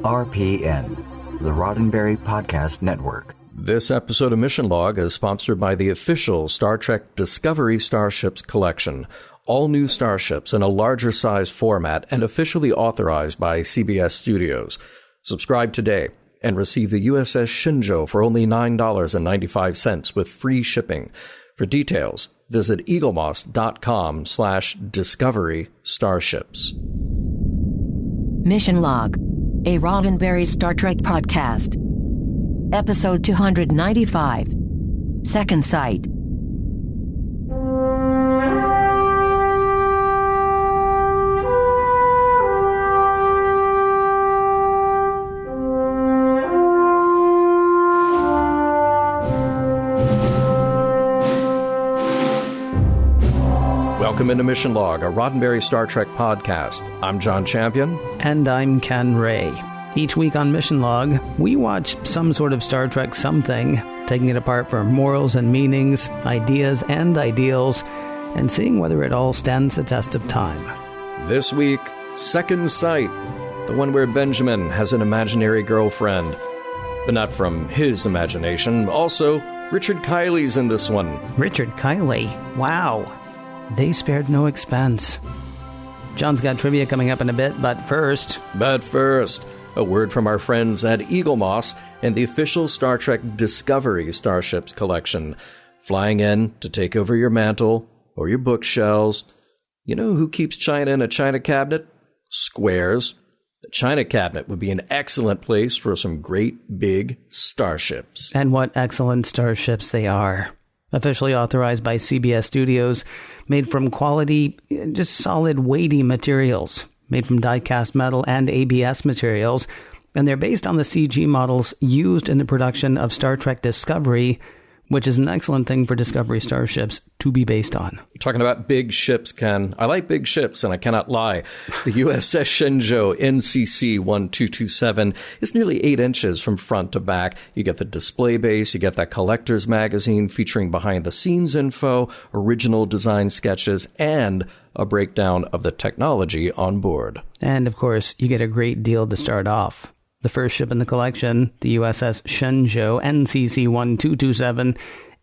RPN, the Roddenberry Podcast Network. This episode of Mission Log is sponsored by the official Star Trek Discovery Starships collection. All new starships in a larger size format and officially authorized by CBS Studios. Subscribe today and receive the USS Shinjo for only $9.95 with free shipping. For details, visit eaglemoss.com/discovery starships. Mission Log, a Roddenberry Star Trek podcast. Episode 295, Second Sight. Welcome into Mission Log, a Roddenberry Star Trek podcast. I'm John Champion. And I'm Ken Ray. Each week on Mission Log, we watch some sort of Star Trek something, taking it apart for morals and meanings, ideas and ideals, and seeing whether it all stands the test of time. This week, Second Sight, the one where Benjamin has an imaginary girlfriend. But not from his imagination. Also, Richard Kiley's in this one. Richard Kiley? Wow. They spared no expense. John's got trivia coming up in a bit, but first, a word from our friends at Eagle Moss and the official Star Trek Discovery Starships collection. Flying in to take over your mantle or your bookshelves. You know who keeps China in a China cabinet? Squares. The China cabinet would be an excellent place for some great big starships. And what excellent starships they are. Officially authorized by CBS Studios, made from quality, just solid, weighty materials, made from die-cast metal and ABS materials, and they're based on the CG models used in the production of Star Trek Discovery, which is an excellent thing for Discovery starships to be based on. Talking about big ships, Ken. I like big ships, and I cannot lie. The USS Shinjo NCC 1227 is nearly 8 inches from front to back. You get the display base, you get that collector's magazine featuring behind-the-scenes info, original design sketches, and a breakdown of the technology on board. And, of course, you get a great deal to start off. The first ship in the collection, the USS Shenzhou NCC 1227,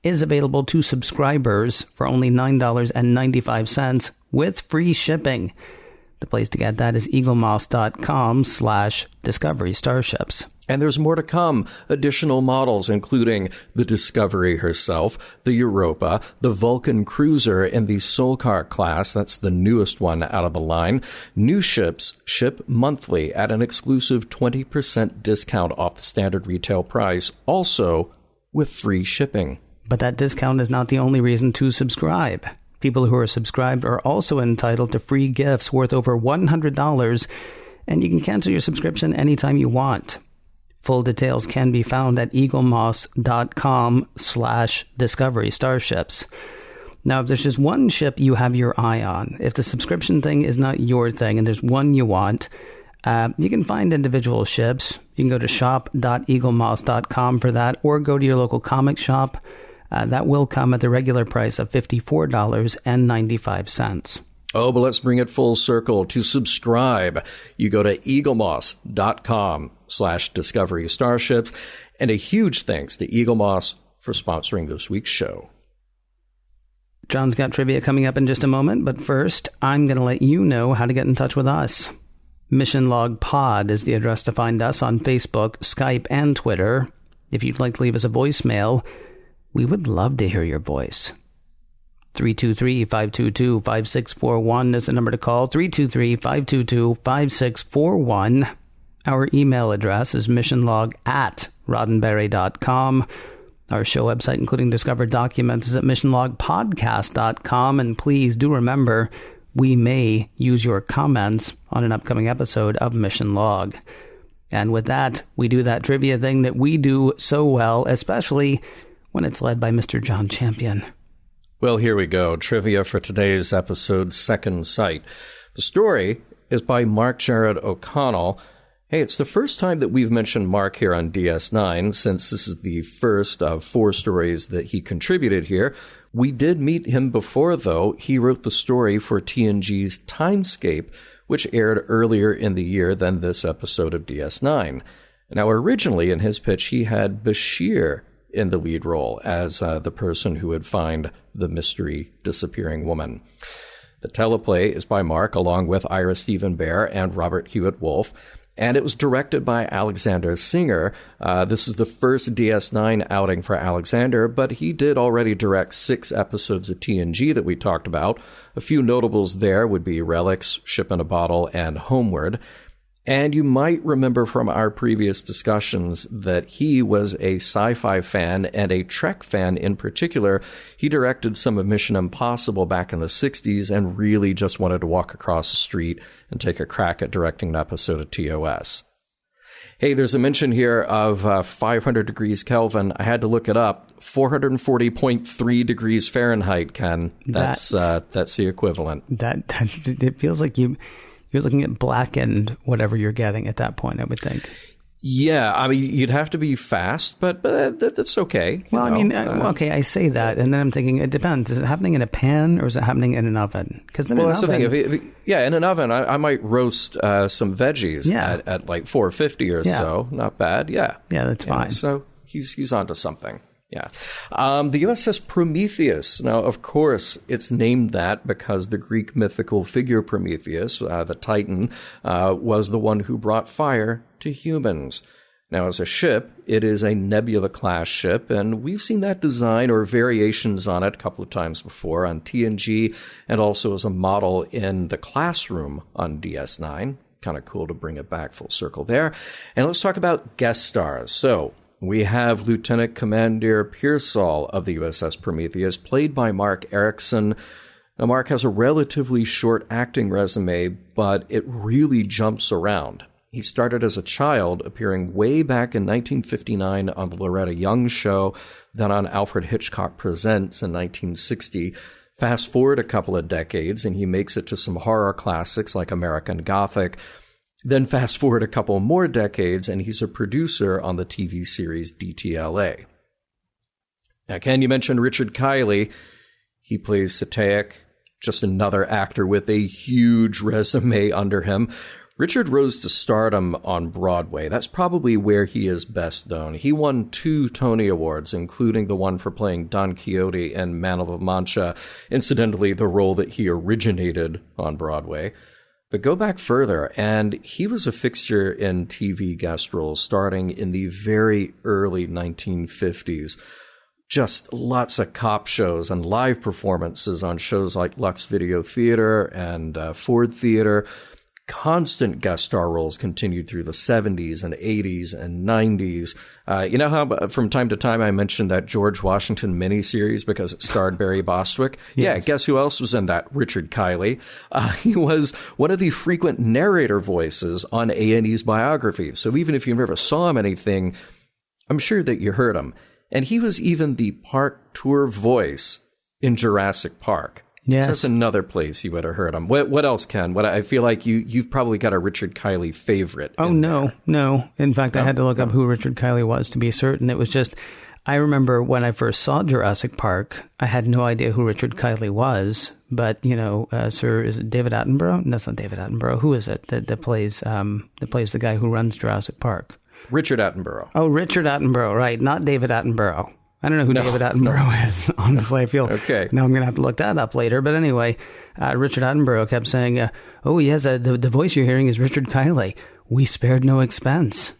is available to subscribers for only $9.95 with free shipping. The place to get that is eaglemoss.com/discovery starships. And there's more to come. Additional models, including the Discovery herself, the Europa, the Vulcan Cruiser, and the Solkar class. That's the newest one out of the line. New ships ship monthly at an exclusive 20% discount off the standard retail price, also with free shipping. But that discount is not the only reason to subscribe. People who are subscribed are also entitled to free gifts worth over $100, and you can cancel your subscription anytime you want. Full details can be found at eaglemoss.com/discovery starships. Now, if there's just one ship you have your eye on, if the subscription thing is not your thing and there's one you want, you can find individual ships. You can go to shop.eaglemoss.com for that, or go to your local comic shop. That will come at the regular price of $54.95. Oh, but let's bring it full circle. To subscribe, you go to eaglemoss.com/discovery starships. And a huge thanks to Eagle Moss for sponsoring this week's show. John's got trivia coming up in just a moment, but first, I'm going to let you know how to get in touch with us. Mission Log Pod is the address to find us on Facebook, Skype, and Twitter. If you'd like to leave us a voicemail, we would love to hear your voice. 323-522-5641 is the number to call. 323-522-5641. Our email address is missionlog@roddenberry.com. Our show website, including discovered documents, is at missionlogpodcast.com. And please do remember, we may use your comments on an upcoming episode of Mission Log. And with that, we do that trivia thing that we do so well, especially when it's led by Mr. John Champion. Well, here we go. Trivia for today's episode, Second Sight. The story is by Mark Jared O'Connell. Hey, it's the first time that we've mentioned Mark here on DS9, since this is the first of 4 stories that he contributed here. We did meet him before, though. He wrote the story for TNG's Timescape, which aired earlier in the year than this episode of DS9. Now, originally in his pitch, he had Bashir in the lead role as the person who would find the mystery disappearing woman. The teleplay is by Mark, along with Ira Stephen Bear and Robert Hewitt Wolfe, and it was directed by Alexander Singer. This is the first DS9 outing for Alexander, but he did already direct 6 episodes of TNG that we talked about. A few notables there would be Relics, Ship in a Bottle, and Homeward. And you might remember from our previous discussions that he was a sci-fi fan and a Trek fan in particular. He directed some of Mission Impossible back in the 60s and really just wanted to walk across the street and take a crack at directing an episode of TOS. Hey, there's a mention here of 500 degrees Kelvin. I had to look it up. 440.3 degrees Fahrenheit, Ken. That's the equivalent. It feels like you're looking at blackened whatever you're getting at that point, I would think. Yeah, I mean, you'd have to be fast, but that's okay. Well, I mean, okay, I say that, and then I'm thinking, it depends. Is it happening in a pan or is it happening in an oven? Because in an oven, that's the thing. In an oven, I might roast some veggies at like 450 or so. Not bad. Yeah, that's fine. So he's onto something. Yeah. The USS Prometheus. Now, of course, it's named that because the Greek mythical figure Prometheus, the Titan, was the one who brought fire to humans. Now, as a ship, it is a Nebula-class ship, and we've seen that design or variations on it a couple of times before on TNG and also as a model in the classroom on DS9. Kind of cool to bring it back full circle there. And let's talk about guest stars. So, we have Lieutenant Commander Pearsall of the USS Prometheus, played by Mark Erickson. Now, Mark has a relatively short acting resume, but it really jumps around. He started as a child, appearing way back in 1959 on the Loretta Young Show, then on Alfred Hitchcock Presents in 1960. Fast forward a couple of decades, and he makes it to some horror classics like American Gothic. Then fast forward a couple more decades, and he's a producer on the TV series DTLA. Now, Ken, you mentioned Richard Kiley. He plays Seyetik, just another actor with a huge resume under him. Richard rose to stardom on Broadway. That's probably where he is best known. He won 2 Tony Awards, including the one for playing Don Quixote in Man of La Mancha, incidentally the role that he originated on Broadway. But go back further, and he was a fixture in TV guest roles starting in the very early 1950s. Just lots of cop shows and live performances on shows like Lux Video Theater and Ford Theater. Constant guest star roles continued through the 70s and 80s and 90s. You know how from time to time I mentioned that George Washington miniseries because it starred Barry Bostwick? Yes. Yeah, guess who else was in that? Richard Kiley. He was one of the frequent narrator voices on A&E's biography. So even if you never saw him anything, I'm sure that you heard him. And he was even the park tour voice in Jurassic Park. Yes. So that's another place you would have heard him. What else, Ken? I feel like you've probably got a Richard Kiley favorite. Oh, no. In fact, I had to look up who Richard Kiley was to be certain. It was just, I remember when I first saw Jurassic Park, I had no idea who Richard Kiley was. But, sir, is it David Attenborough? No, that's not David Attenborough. Who is it that plays the guy who runs Jurassic Park? Richard Attenborough. Oh, Richard Attenborough, right. Not David Attenborough. I don't know who David Attenborough is, honestly. I feel now I'm going to have to look that up later. But anyway, Richard Attenborough kept saying, the voice you're hearing is Richard Kiley. We spared no expense.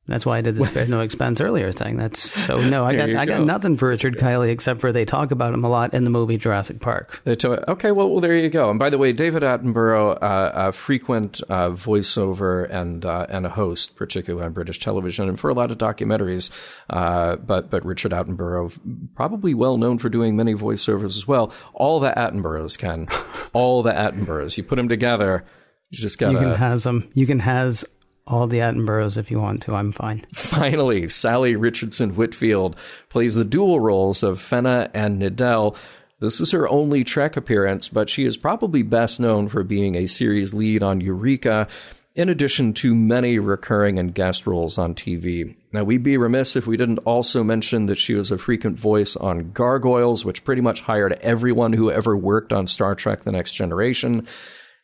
That's why I did the spared no expense earlier thing. I got nothing for Richard Kiley except for they talk about him a lot in the movie Jurassic Park. Okay, well, there you go. And by the way, David Attenborough, a frequent voiceover and a host, particularly on British television and for a lot of documentaries. But Richard Attenborough, probably well known for doing many voiceovers as well. All the Attenboroughs, Ken. All the Attenboroughs. You put them together, you just got to... You can has them. You can has... all the Attenboroughs if you want to. I'm fine. Finally, Sally Richardson Whitfield plays the dual roles of Fenna and Nidell. This is her only Trek appearance, but she is probably best known for being a series lead on Eureka, in addition to many recurring and guest roles on TV. Now, we'd be remiss if we didn't also mention that she was a frequent voice on Gargoyles, which pretty much hired everyone who ever worked on Star Trek The Next Generation.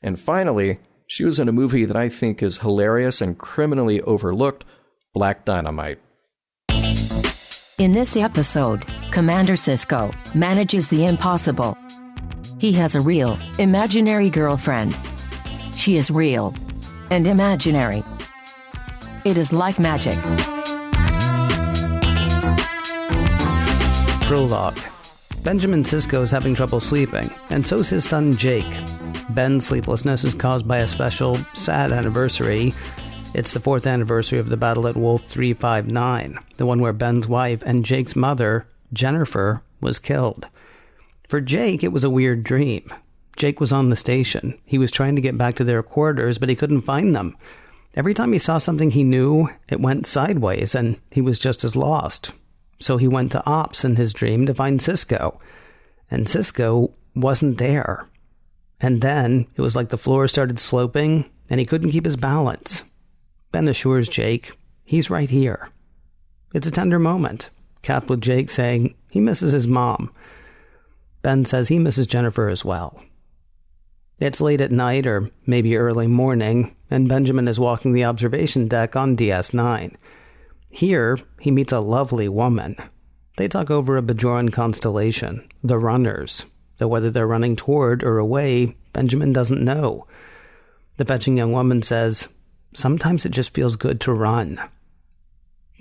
And finally, She was in a movie that I think is hilarious and criminally overlooked, Black Dynamite. In this episode, Commander Sisko manages the impossible. He has a real, imaginary girlfriend. She is real and imaginary. It is like magic. Prologue. Benjamin Sisko is having trouble sleeping, and so's his son Jake. Ben's sleeplessness is caused by a special, sad anniversary. It's the 4th anniversary of the battle at Wolf 359, the one where Ben's wife and Jake's mother, Jennifer, was killed. For Jake, it was a weird dream. Jake was on the station. He was trying to get back to their quarters, but he couldn't find them. Every time he saw something he knew, it went sideways, and he was just as lost. So he went to Ops in his dream to find Sisko. And Sisko wasn't there. And then it was like the floor started sloping, and he couldn't keep his balance. Ben assures Jake he's right here. It's a tender moment, capped with Jake saying he misses his mom. Ben says he misses Jennifer as well. It's late at night, or maybe early morning, and Benjamin is walking the observation deck on DS9. Here, he meets a lovely woman. They talk over a Bajoran constellation, the Runners, though whether they're running toward or away, Benjamin doesn't know. The fetching young woman says, "Sometimes it just feels good to run."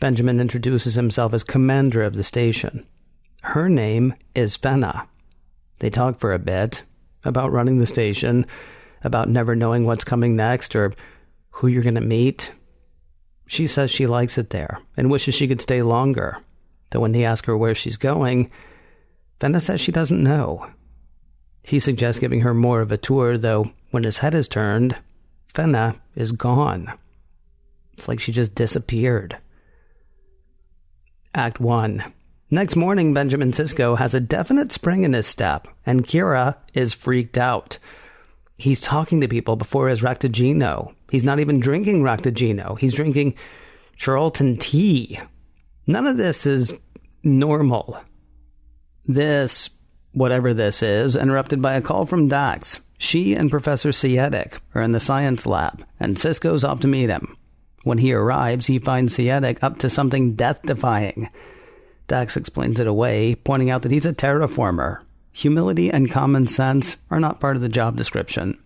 Benjamin introduces himself as commander of the station. Her name is Fenna. They talk for a bit about running the station, about never knowing what's coming next or who you're going to meet. She says she likes it there and wishes she could stay longer. Though when he asks her where she's going, Fenna says she doesn't know. He suggests giving her more of a tour, though when his head is turned, Fenna is gone. It's like she just disappeared. Act 1. Next morning, Benjamin Sisko has a definite spring in his step, and Kira is freaked out. He's talking to people before his Ractigino. He's not even drinking Ractigino. He's drinking Charlton tea. None of this is normal. This, whatever this is, interrupted by a call from Dax. She and Professor Seyetik are in the science lab, and Sisko's off to meet him. When he arrives, he finds Seyetik up to something death-defying. Dax explains it away, pointing out that he's a terraformer. Humility and common sense are not part of the job description.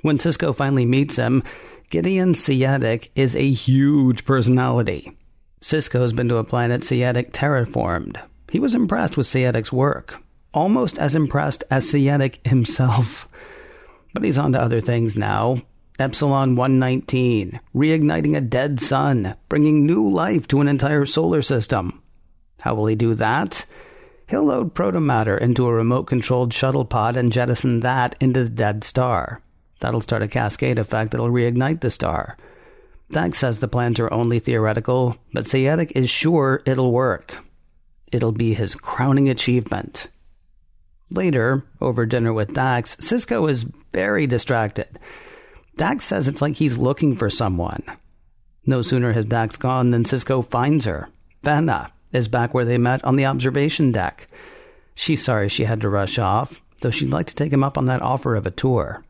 When Sisko finally meets him, Gideon Seyetik is a huge personality. Sisko's been to a planet Seyetik terraformed. He was impressed with Seyetik's work, almost as impressed as Seyetik himself. But he's on to other things now. Epsilon 119, reigniting a dead sun, bringing new life to an entire solar system. How will he do that? He'll load protomatter into a remote-controlled shuttle pod and jettison that into the dead star. That'll start a cascade effect that'll reignite the star. Dax says the plans are only theoretical, but Seyetik is sure it'll work. It'll be his crowning achievement. Later, over dinner with Dax, Sisko is very distracted. Dax says it's like he's looking for someone. No sooner has Dax gone than Sisko finds her. Fenna is back where they met on the observation deck. She's sorry she had to rush off, though she'd like to take him up on that offer of a tour.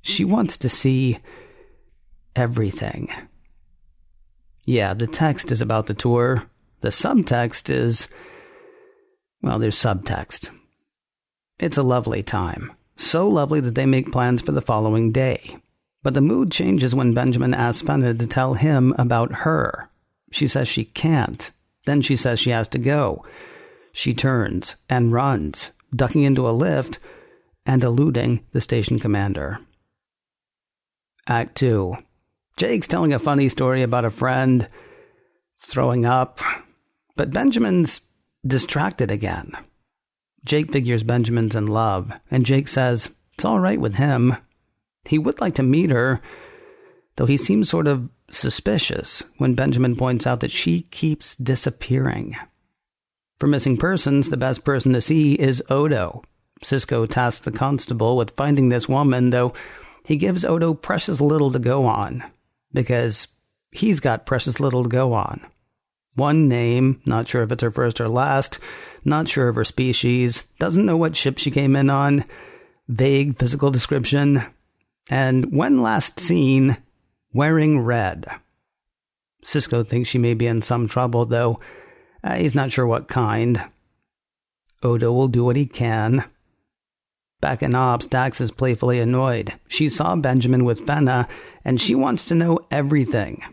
She wants to see everything. Yeah, the text is about the tour. The subtext is, well, there's subtext. It's a lovely time. So lovely that they make plans for the following day. But the mood changes when Benjamin asks Fenna to tell him about her. She says she can't. Then she says she has to go. She turns and runs, ducking into a lift and eluding the station commander. Act 2. Jake's telling a funny story about a friend throwing up, but Benjamin's distracted again. Jake figures Benjamin's in love, and Jake says it's all right with him. He would like to meet her, though he seems sort of suspicious when Benjamin points out that she keeps disappearing. For missing persons, the best person to see is Odo. Sisko tasks the constable with finding this woman, though he gives Odo precious little to go on, because he's got precious little to go on. One name, not sure if it's her first or last, not sure of her species, doesn't know what ship she came in on, vague physical description. And when last seen wearing red. Sisko thinks she may be in some trouble, though he's not sure what kind. Odo will do what he can. Back in Ops, Dax is playfully annoyed. She saw Benjamin with Fenna, and she wants to know everything.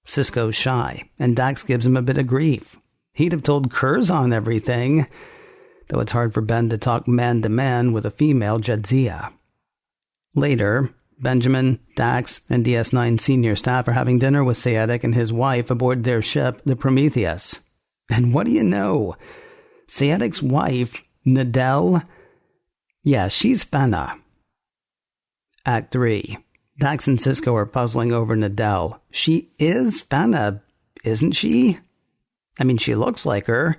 Sisko's shy, and Dax gives him a bit of grief. He'd have told Curzon everything, though it's hard for Ben to talk man-to-man with a female Jadzia. Later, Benjamin, Dax, and DS9 senior staff are having dinner with Seyetik and his wife aboard their ship, the Prometheus. And what do you know? Seyetik's wife, Nidell? Yeah, she's Fenna. Act 3. Dax and Sisko are puzzling over Nidell. She is Fenna, isn't she? I mean, she looks like her.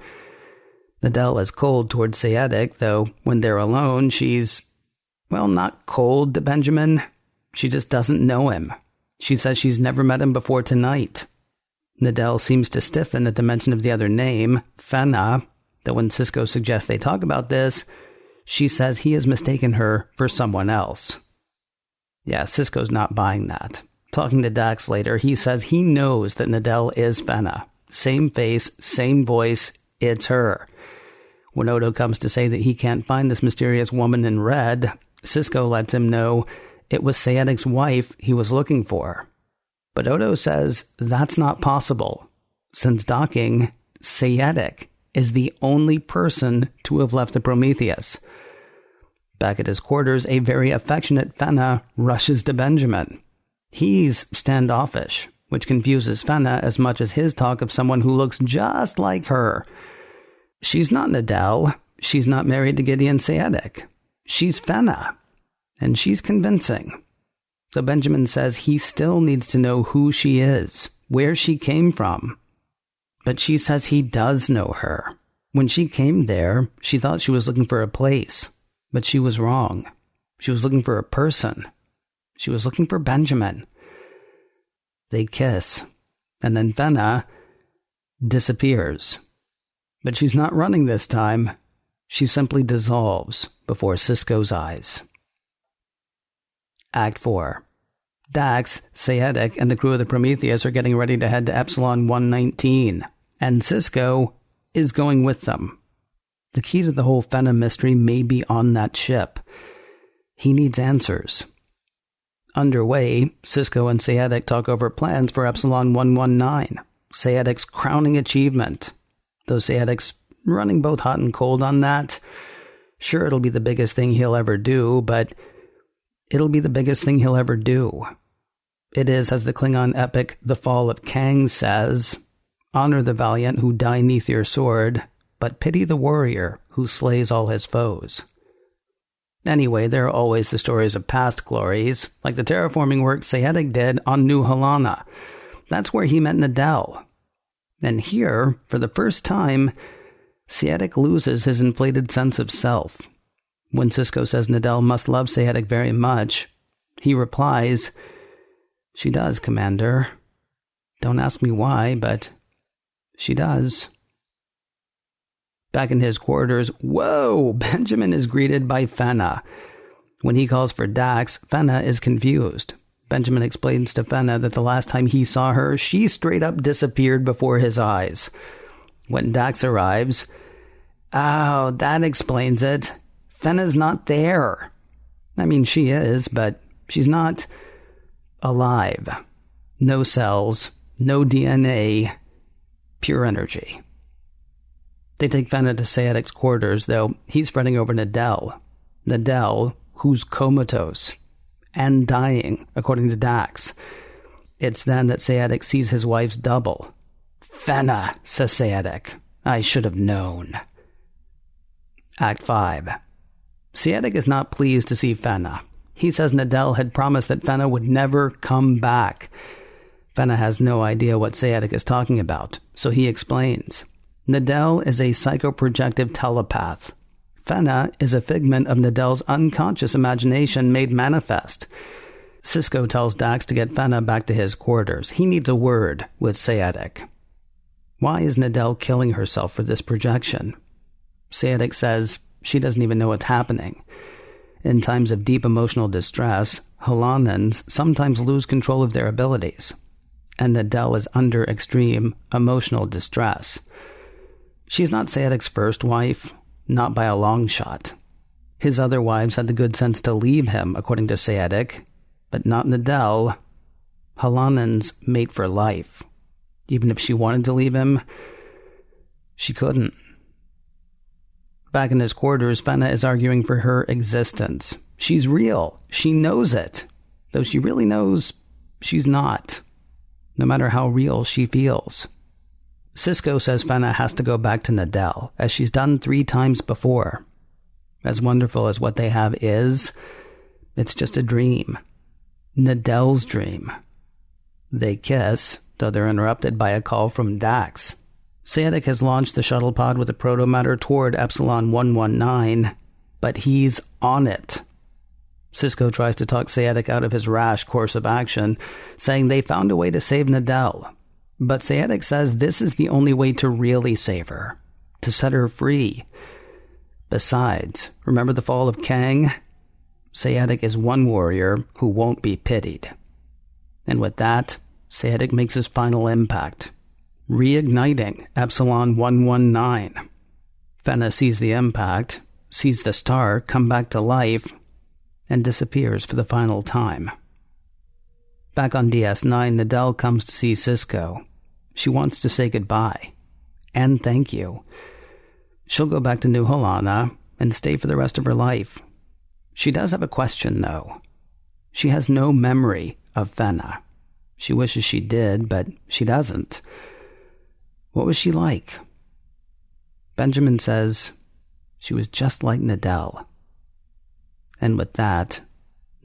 Nidell is cold towards Seyetik, though when they're alone, she's, well, not cold to Benjamin. She just doesn't know him. She says she's never met him before tonight. Nidell seems to stiffen at the mention of the other name, Fenna, though when Sisko suggests they talk about this, she says he has mistaken her for someone else. Yeah, Sisko's not buying that. Talking to Dax later, he says he knows that Nidell is Fenna. Same face, same voice, it's her. When Odo comes to say that he can't find this mysterious woman in red, Sisko lets him know it was Seyetik's wife he was looking for. But Odo says that's not possible, since docking, Seyetik is the only person to have left the Prometheus. Back at his quarters, a very affectionate Fenna rushes to Benjamin. He's standoffish, which confuses Fenna as much as his talk of someone who looks just like her. She's not Nidell. She's not married to Gideon Seyetik. She's Fenna. And she's convincing. So Benjamin says he still needs to know who she is, where she came from. But she says he does know her. When she came there, she thought she was looking for a place. But she was wrong. She was looking for a person. She was looking for Benjamin. They kiss. And then Fenna disappears. But she's not running this time. She simply dissolves before Sisko's eyes. Act 4. Dax, Seyetik, and the crew of the Prometheus are getting ready to head to Epsilon 119, and Sisko is going with them. The key to the whole Fenna mystery may be on that ship. He needs answers. Underway, Sisko and Seyetik talk over plans for Epsilon 119, Seyetik's crowning achievement. Though Seyetik's running both hot and cold on that. Sure, it'll be the biggest thing he'll ever do, but it'll be the biggest thing he'll ever do. It is, as the Klingon epic The Fall of Kang says, honor the valiant who die 'neath your sword, but pity the warrior who slays all his foes. Anyway, there are always the stories of past glories, like the terraforming work Seyetik did on New Helena. That's where he met Nidell. And here, for the first time, Seyetik loses his inflated sense of self. When Sisko says Nidell must love Seyetik very much, he replies, "She does, Commander. Don't ask me why, but she does." Back in his quarters, whoa, Benjamin is greeted by Fenna. When he calls for Dax, Fenna is confused. Benjamin explains to Fenna that the last time he saw her, she straight up disappeared before his eyes. When Dax arrives, oh, that explains it. Fenna's not there. I mean, she is, but she's not alive. No cells, no DNA, pure energy. They take Fenna to Seyetik's quarters, though he's spreading over Nidell. Nidell, who's comatose and dying, according to Dax. It's then that Seyetik sees his wife's double. "Fenna," says Seyetik. "I should have known." Act 5. Seyetik is not pleased to see Fenna. He says Nidell had promised that Fenna would never come back. Fenna has no idea what Seyetik is talking about, so he explains. Nidell is a psychoprojective telepath. Fenna is a figment of Nidell's unconscious imagination made manifest. Sisko tells Dax to get Fenna back to his quarters. He needs a word with Seyetik. Why is Nidell killing herself for this projection? Seyetik says she doesn't even know what's happening. In times of deep emotional distress, Halanans sometimes lose control of their abilities, and Nidell is under extreme emotional distress. She's not Seyetik's first wife, not by a long shot. His other wives had the good sense to leave him, according to Seyetik, but not Nidell. Halanan's mate for life. Even if she wanted to leave him, she couldn't. Back in his quarters, Fenna is arguing for her existence. She's real. She knows it. Though she really knows she's not. No matter how real she feels. Sisko says Fenna has to go back to Nidell, as she's done 3 times before. As wonderful as what they have is, it's just a dream. Nidell's dream. They kiss, though they're interrupted by a call from Dax. Seyetik has launched the shuttle pod with a protomatter toward Epsilon 119, but he's on it. Sisko tries to talk Seyetik out of his rash course of action, saying they found a way to save Nidell. But Seyetik says this is the only way to really save her, to set her free. Besides, remember the fall of Kang? Seyetik is one warrior who won't be pitied. And with that, Seyetik makes his final impact, reigniting Epsilon 119. Fenna sees the impact, sees the star come back to life, and disappears for the final time. Back on DS9, Nidell comes to see Sisko. She wants to say goodbye. And thank you. She'll go back to New Halana and stay for the rest of her life. She does have a question, though. She has no memory of Fenna. She wishes she did, but she doesn't. What was she like? Benjamin says she was just like Nidell. And with that,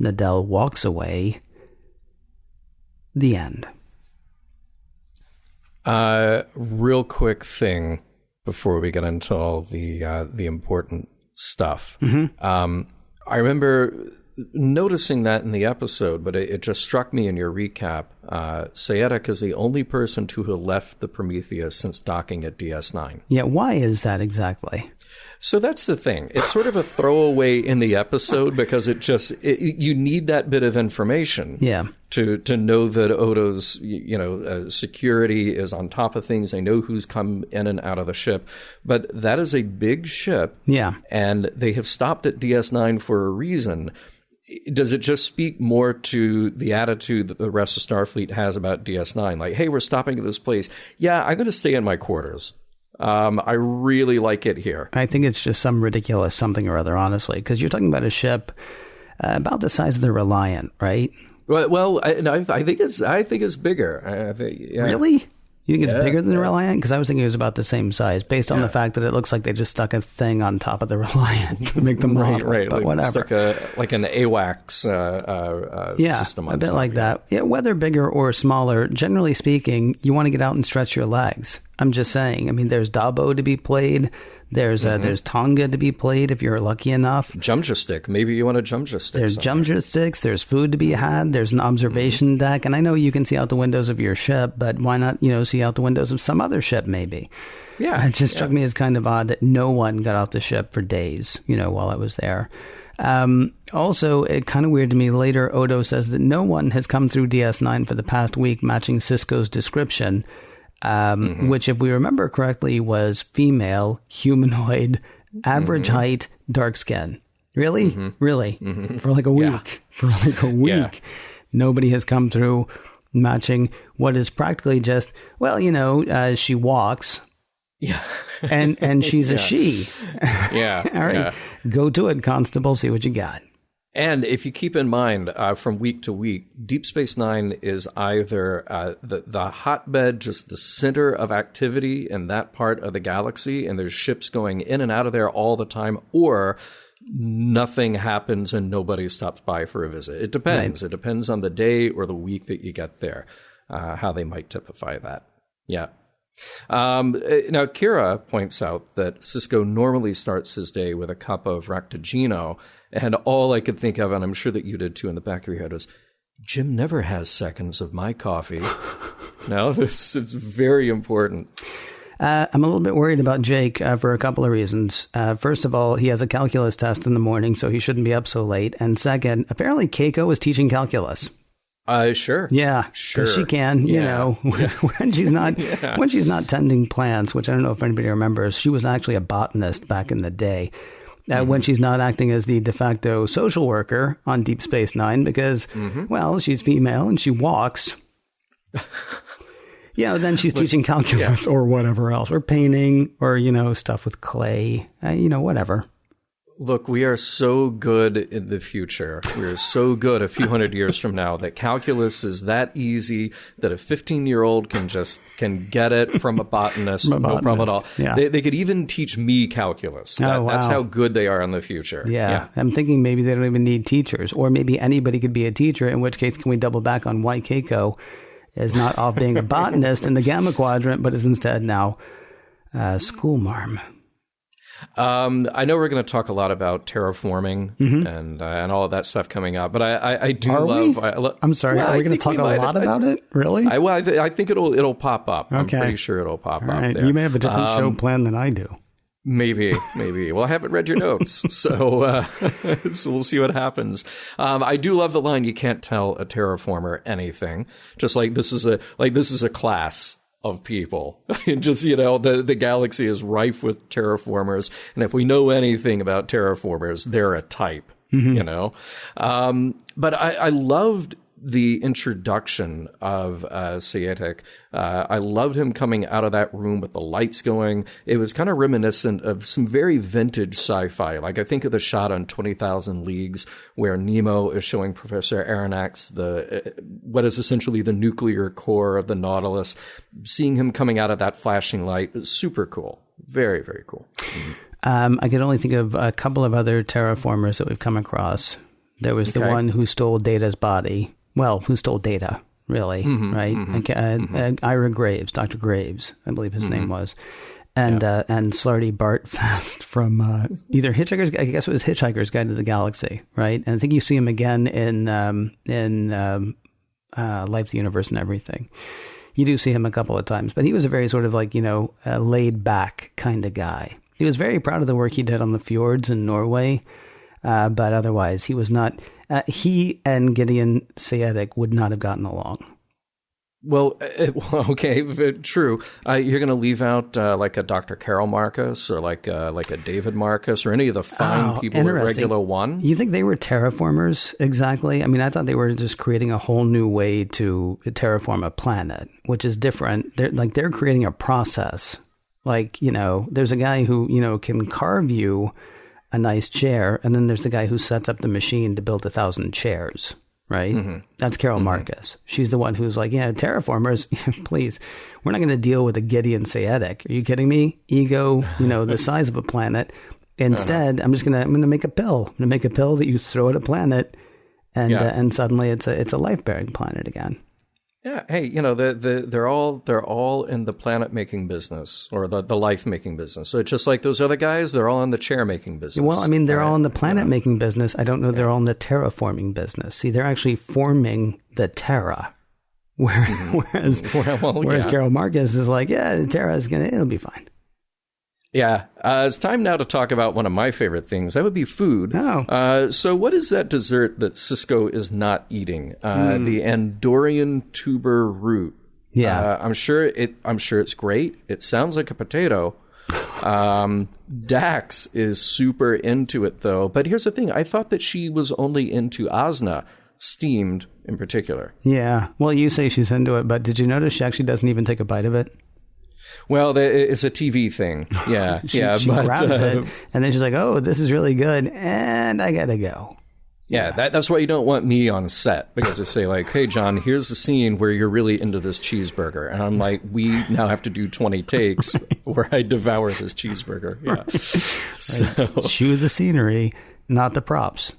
Nidell walks away. The end. Real quick thing before we get into all the important stuff. Mm-hmm. I remember noticing that in the episode, but it just struck me in your recap. Seyetik is the only person to have left the Prometheus since docking at DS9. Yeah, why is that exactly? So that's the thing. It's sort of a throwaway in the episode because you need that bit of information to know that Odo's security is on top of things. They know who's come in and out of the ship. But that is a big ship. Yeah. And they have stopped at DS9 for a reason. Does it just speak more to the attitude that the rest of Starfleet has about DS9? Like, hey, we're stopping at this place. Yeah, I'm going to stay in my quarters. I really like it here. I think it's just some ridiculous something or other, honestly, because you're talking about a ship about the size of the Reliant, right? Well, I think it's bigger. Really? You think it's bigger than the Reliant? Because I was thinking it was about the same size, based on the fact that it looks like they just stuck a thing on top of the Reliant to make the model. Right. But like whatever. Like an AWACS system on a bit top like that. Yeah, whether bigger or smaller, generally speaking, you want to get out and stretch your legs. I'm just saying. I mean, there's Dabo to be played. There's Tonga to be played if you're lucky enough. Jumja stick. Maybe you want a Jumja stick. There's Jumja sticks. There's food to be had. There's an observation deck. And I know you can see out the windows of your ship, but why not, see out the windows of some other ship maybe? Yeah. It just struck me as kind of odd that no one got off the ship for days, while I was there. Also, it kind of weird to me later, Odo says that no one has come through DS9 for the past week matching Sisko's description. Which, if we remember correctly, was female, humanoid, average height, dark skin. Really? Mm-hmm. Really? Mm-hmm. For like a week. Yeah. For like a week. Yeah. Nobody has come through matching what is practically just, she walks. Yeah. and she's a she. Yeah. All right. Yeah. Go to it, Constable. See what you got. And if you keep in mind, from week to week, Deep Space Nine is either the hotbed, just the center of activity in that part of the galaxy, and there's ships going in and out of there all the time, or nothing happens and nobody stops by for a visit. It depends. Right. It depends on the day or the week that you get there, how they might typify that. Yeah. Now, Kira points out that Sisko normally starts his day with a cup of Ractigino, and all I could think of, and I'm sure that you did too in the back of your head, was, Jim never has seconds of my coffee. No, this is very important. I'm a little bit worried about Jake for a couple of reasons. First of all, he has a calculus test in the morning, so he shouldn't be up so late. And second, apparently Keiko is teaching calculus. Sure. Yeah, sure. She can, you know, when she's not when she's not tending plants, which I don't know if anybody remembers. She was actually a botanist back in the day. When she's not acting as the de facto social worker on Deep Space Nine, because well, she's female and she walks. Then she's teaching calculus or whatever else, or painting, or stuff with clay, whatever. Look, we are so good in the future. We are so good a few hundred years from now that calculus is that easy that a 15-year-old can get it from a botanist, no problem at all. Yeah. They could even teach me calculus. That's how good they are in the future. Yeah. I'm thinking maybe they don't even need teachers, or maybe anybody could be a teacher, in which case can we double back on why Keiko is not off being a botanist in the Gamma Quadrant, but is instead now schoolmarm. I know we're going to talk a lot about terraforming and all of that stuff coming up, but I do love. I'm sorry. Are we going to talk a lot about it? Really? I think it'll pop up. Okay. I'm pretty sure it'll pop up. Right. There. You may have a different show planned than I do. Maybe. Well, I haven't read your notes, so we'll see what happens. I do love the line, "You can't tell a terraformer anything." Just like this is a class of people. Just, the galaxy is rife with terraformers. And if we know anything about terraformers, they're a type, But I loved the introduction of Seyetik. I loved him coming out of that room with the lights going. It was kind of reminiscent of some very vintage sci-fi. Like I think of the shot on 20,000 Leagues where Nemo is showing Professor Aronnax what is essentially the nuclear core of the Nautilus. Seeing him coming out of that flashing light is super cool. Very, very cool. I could only think of a couple of other terraformers that we've come across. There was the one who stole Data's body. Well, who stole Data, really, right? Ira Graves, Dr. Graves, I believe his name was. And Slarty Bartfast from either Hitchhiker's Guide to the Galaxy, right? And I think you see him again in Life, the Universe, and Everything. You do see him a couple of times, but he was a very sort of laid back kind of guy. He was very proud of the work he did on the fjords in Norway, but otherwise he was not. He and Gideon Seyetik would not have gotten along. Well, okay, true. You're going to leave out like a Dr. Carol Marcus or like a David Marcus or any of the fine people at Regular One. You think they were terraformers exactly? I mean, I thought they were just creating a whole new way to terraform a planet, which is different. They're creating a process. There's a guy who can carve you a nice chair, and then there's the guy who sets up the machine to build 1,000 chairs, right? That's Carol Marcus. She's the one who's like, terraformers, please, we're not going to deal with a Gideon Seyetik. Are you kidding me? Ego, the size of a planet. Instead, I'm going to make a pill. I'm going to make a pill that you throw at a planet, and suddenly it's a life-bearing planet again. Yeah, hey, they're all in the planet making business or the life making business. So it's just like those other guys, they're all in the chair making business. Well, I mean, they're all in the planet making business. I don't know, they're all in the terraforming business. See, they're actually forming the Terra. Whereas Carol Marcus is like, the Terra it'll be fine. Yeah, it's time now to talk about one of my favorite things. That would be food. Oh. So what is that dessert that Sisko is not eating? The Andorian tuber root. Yeah. I'm sure it's great. It sounds like a potato. Dax is super into it, though. But here's the thing. I thought that she was only into Asna, steamed in particular. Yeah. Well, you say she's into it, but did you notice she actually doesn't even take a bite of it? Well, it's a TV thing. Yeah. She grabs it, and then she's like, oh, this is really good, and I gotta go. Yeah, that's why you don't want me on set, because they say like, hey, John, here's the scene where you're really into this cheeseburger. And I'm like, we now have to do 20 takes where I devour this cheeseburger. Yeah. So. Chew the scenery, not the props.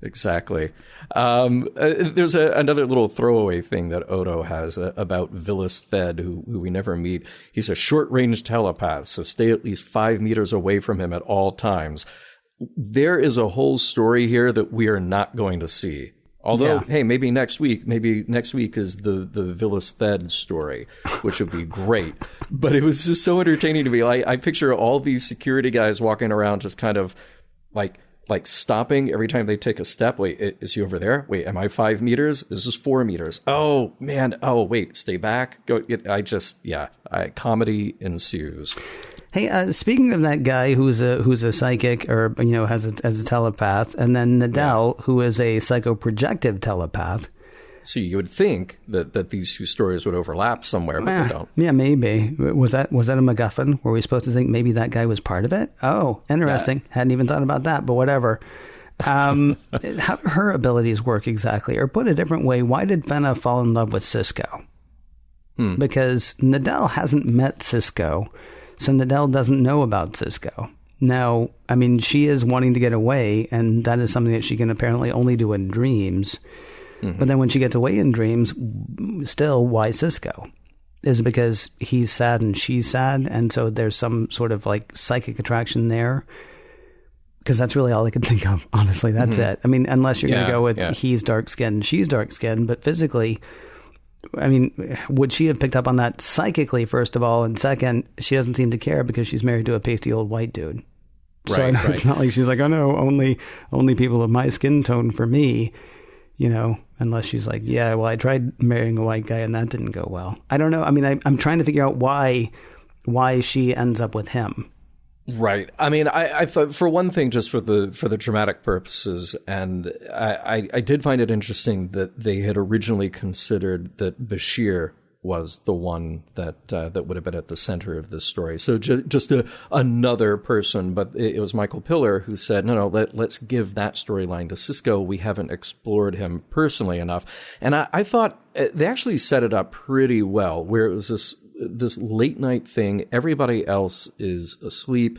Exactly. There's another little throwaway thing that Odo has about Villas Thed, who we never meet. He's a short-range telepath, so stay at least 5 meters away from him at all times. There is a whole story here that we are not going to see Although, hey, maybe next week is the Villas Thed story, which would be great. But it was just so entertaining to me. I picture all these security guys walking around just kind of like stopping every time they take a step. Wait, is he over there? Wait, am I 5 meters? This is 4 meters. Oh, man. Oh, wait, stay back. Go. Comedy ensues. Hey, speaking of that guy who's a psychic or, has a telepath, and then Nidell, who is a psychoprojective telepath. See, you would think that these two stories would overlap somewhere, but they don't. Yeah, maybe. Was that a MacGuffin? Were we supposed to think maybe that guy was part of it? Oh, interesting. Yeah. Hadn't even thought about that, but whatever. How do her abilities work exactly? Or put a different way, why did Fenna fall in love with Sisko? Because Nidell hasn't met Sisko, so Nidell doesn't know about Sisko. Now, I mean, she is wanting to get away, and that is something that she can apparently only do in dreams. But then when she gets away in dreams, still, why Sisko? Is it because he's sad and she's sad, and so there's some sort of like psychic attraction there? Because that's really all I could think of, honestly. That's it. I mean, unless you're going to go with he's dark-skinned, she's dark-skinned, but physically, I mean, would she have picked up on that psychically, first of all? And second, she doesn't seem to care because she's married to a pasty old white dude. So it's not like she's like, oh no, only people of my skin tone for me. Unless she's like, yeah, well, I tried marrying a white guy and that didn't go well. I don't know. I mean, I'm trying to figure out why she ends up with him. Right. I mean, I thought, for one thing, just for the dramatic purposes, and I did find it interesting that they had originally considered that Bashir was the one that would have been at the center of this story. So just another person, but it was Michael Piller who said, no, let's give that storyline to Sisko. We haven't explored him personally enough. And I thought they actually set it up pretty well, where it was this late night thing. Everybody else is asleep.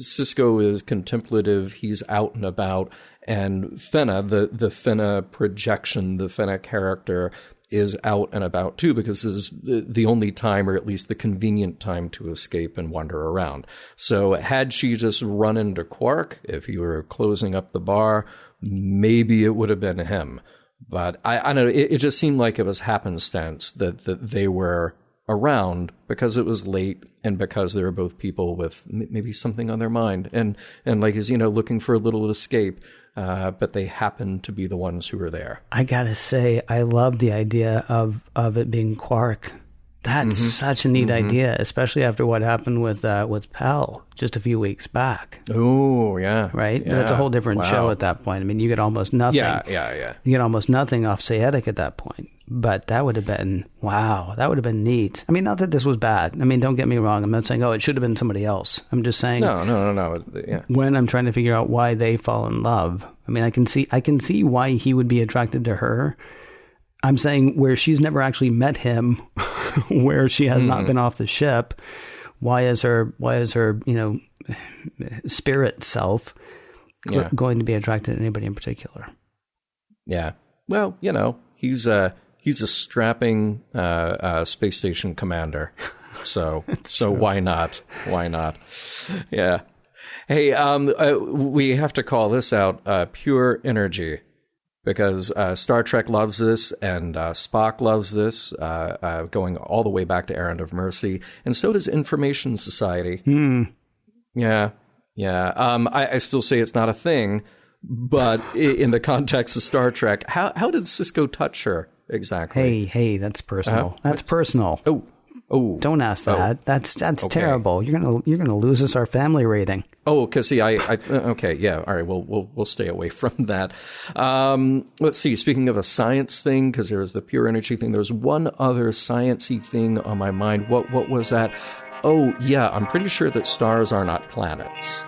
Sisko is contemplative. He's out and about. And Fenna, the Fenna projection, the Fenna character, is out and about too, because this is the only time, or at least the convenient time, to escape and wander around. So had she just run into Quark, if he were closing up the bar, maybe it would have been him. But I don't know, it just seemed like it was happenstance that they were around because it was late and because they were both people with maybe something on their mind and like, looking for a little escape. But they happen to be the ones who are there. I gotta say, I love the idea of it being Quark. That's such a neat idea, especially after what happened with Pell just a few weeks back. Oh, yeah. Right? Yeah. That's a whole different show at that point. I mean, you get almost nothing. Yeah. You get almost nothing off Seyetik at that point. But that would have been, wow, that would have been neat. I mean, not that this was bad. I mean, don't get me wrong. I'm not saying, it should have been somebody else. I'm just saying. No. Yeah. When I'm trying to figure out why they fall in love, I mean, I can see why he would be attracted to her. I'm saying where she's never actually met him, where she has not been off the ship. Why is her, spirit self going to be attracted to anybody in particular? Yeah. Well, he's a strapping space station commander. So why not? Why not? Yeah. Hey, we have to call this out pure energy. Because Star Trek loves this, and Spock loves this, going all the way back to Errand of Mercy, and so does Information Society. Yeah. I still say it's not a thing, but in the context of Star Trek, how did Sisko touch her exactly? Hey, that's personal. That's personal. Oh, don't ask that. That's okay. Terrible. You're gonna lose us our family rating. Oh, because see, okay, yeah, all right. We'll stay away from that. Let's see. Speaking of a science thing, because there was the pure energy thing, there was one other sciencey thing on my mind. What was that? Oh, yeah, I'm pretty sure that stars are not planets.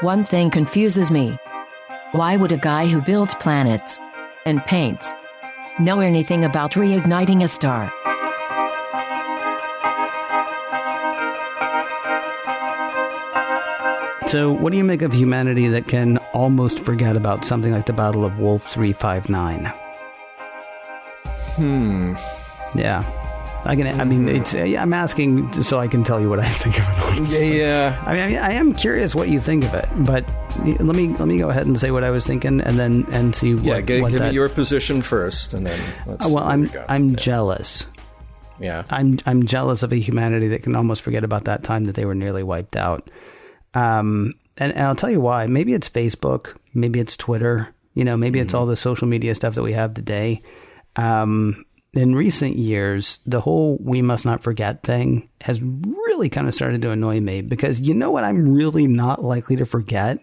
One thing confuses me. Why would a guy who builds planets and paints know anything about reigniting a star? So, what do you make of humanity that can almost forget about something like the Battle of Wolf 359? Yeah. I mean, it's. I'm asking so I can tell you what I think of it. Honestly. Yeah. I mean, I am curious what you think of it, but let me go ahead and say what I was thinking, and then see what. Yeah, give me your position first, and then. I'm jealous. Yeah. I'm jealous of a humanity that can almost forget about that time that they were nearly wiped out. And I'll tell you why. Maybe it's Facebook. Maybe it's Twitter. Maybe it's all the social media stuff that we have today. In recent years, the whole "we must not forget" thing has really kind of started to annoy me, because you know what I'm really not likely to forget?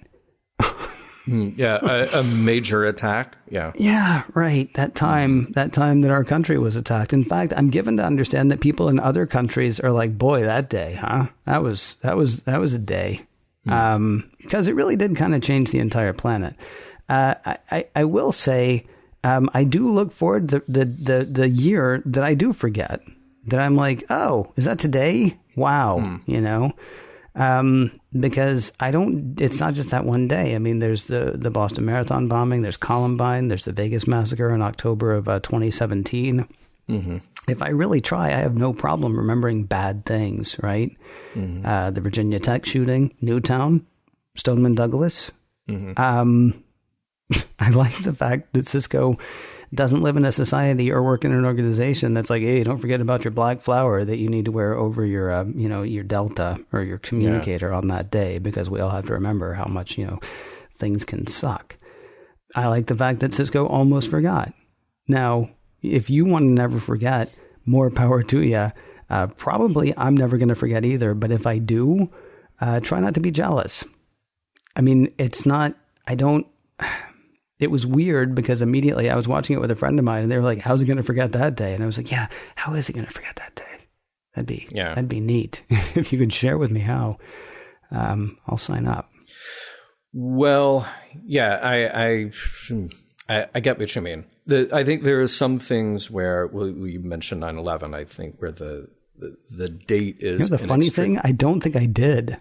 A major attack. Yeah. Yeah, right. That time that our country was attacked. In fact, I'm given to understand that people in other countries are like, boy, that day, huh? That was a day. Because it really did kind of change the entire planet. I will say, I do look forward to the year that I do forget, that I'm like, oh, is that today? Wow. Because it's not just that one day. I mean, there's the Boston Marathon bombing, there's Columbine, there's the Vegas massacre in October of 2017. Mm-hmm. If I really try, I have no problem remembering bad things, right? Mm-hmm. The Virginia Tech shooting, Newtown, Stoneman Douglas. Mm-hmm. I like the fact that Sisko doesn't live in a society or work in an organization that's like, hey, don't forget about your black flower that you need to wear over your, your Delta or your communicator on that day, because we all have to remember how much, things can suck. I like the fact that Sisko almost forgot. Now, if you want to never forget, more power to you. Probably I'm never going to forget either. But if I do, try not to be jealous. I mean, it was weird because immediately I was watching it with a friend of mine and they were like, how's he going to forget that day? And I was like, yeah, how is he going to forget that day? That'd be neat. If you could share with me how, I'll sign up. Well, yeah, I get what you mean. I think there are some things where, you mentioned 9/11, I think, where the date is. The funny thing, I don't think I did.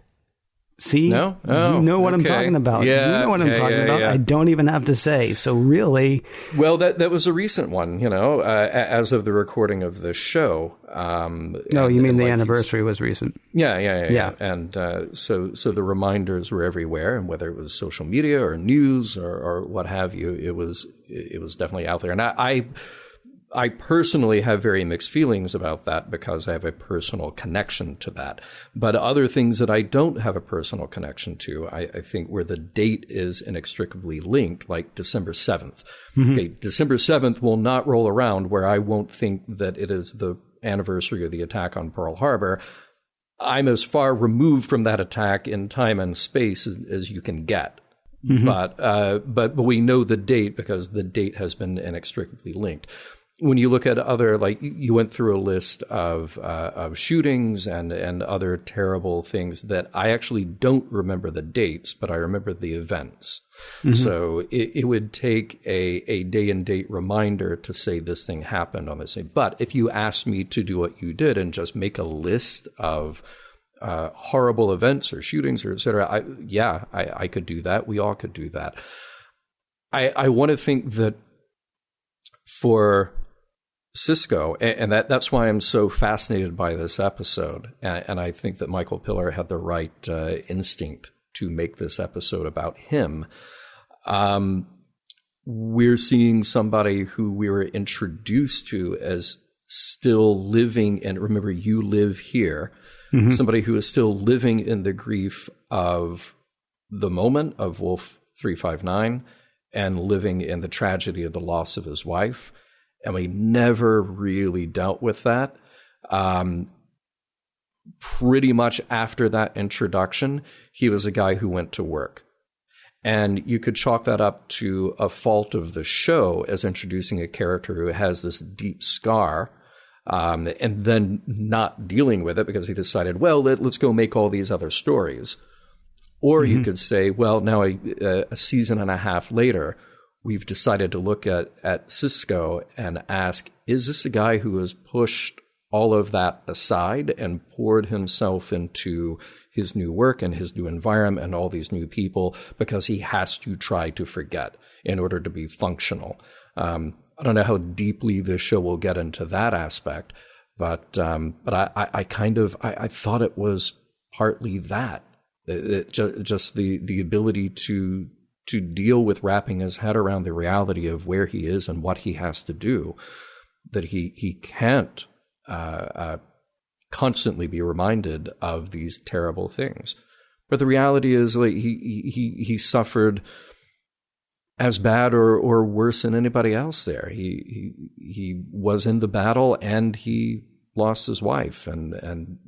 See? No? You know what I'm talking about. Yeah, you know what I'm talking about. Yeah. I don't even have to say. So really... Well, that was a recent one, as of the recording of the show. No, you mean the anniversary was recent. Yeah. And so the reminders were everywhere, and whether it was social media or news or what have you, it was definitely out there. And I personally have very mixed feelings about that because I have a personal connection to that. But other things that I don't have a personal connection to, I think where the date is inextricably linked, like December 7th. Mm-hmm. Okay, December 7th will not roll around where I won't think that it is the anniversary of the attack on Pearl Harbor. I'm as far removed from that attack in time and space as you can get. Mm-hmm. But we know the date because the date has been inextricably linked. When you look at other, like you went through a list of shootings and other terrible things that I actually don't remember the dates, but I remember the events. Mm-hmm. So it would take a day and date reminder to say this thing happened on this day. But if you asked me to do what you did and just make a list of horrible events or shootings or et cetera, I could do that. We all could do that. I want to think that for Sisko, and that's why I'm so fascinated by this episode, and I think that Michael Piller had the right instinct to make this episode about him. We're seeing somebody who we were introduced to as still living, and remember, you live here, mm-hmm. somebody who is still living in the grief of the moment of Wolf 359 and living in the tragedy of the loss of his wife. And we never really dealt with that. Pretty much after that introduction, he was a guy who went to work. And you could chalk that up to a fault of the show as introducing a character who has this deep scar, and then not dealing with it because he decided, well, let's go make all these other stories. Or mm-hmm. you could say, well, now a season and a half later, we've decided to look at Sisko and ask, is this a guy who has pushed all of that aside and poured himself into his new work and his new environment and all these new people because he has to try to forget in order to be functional? I don't know how deeply the show will get into that aspect, But I thought it was partly that. Just the ability to deal with wrapping his head around the reality of where he is and what he has to do, that he can't constantly be reminded of these terrible things. But the reality is, like, he suffered as bad or worse than anybody else there. He was in the battle and he lost his wife, and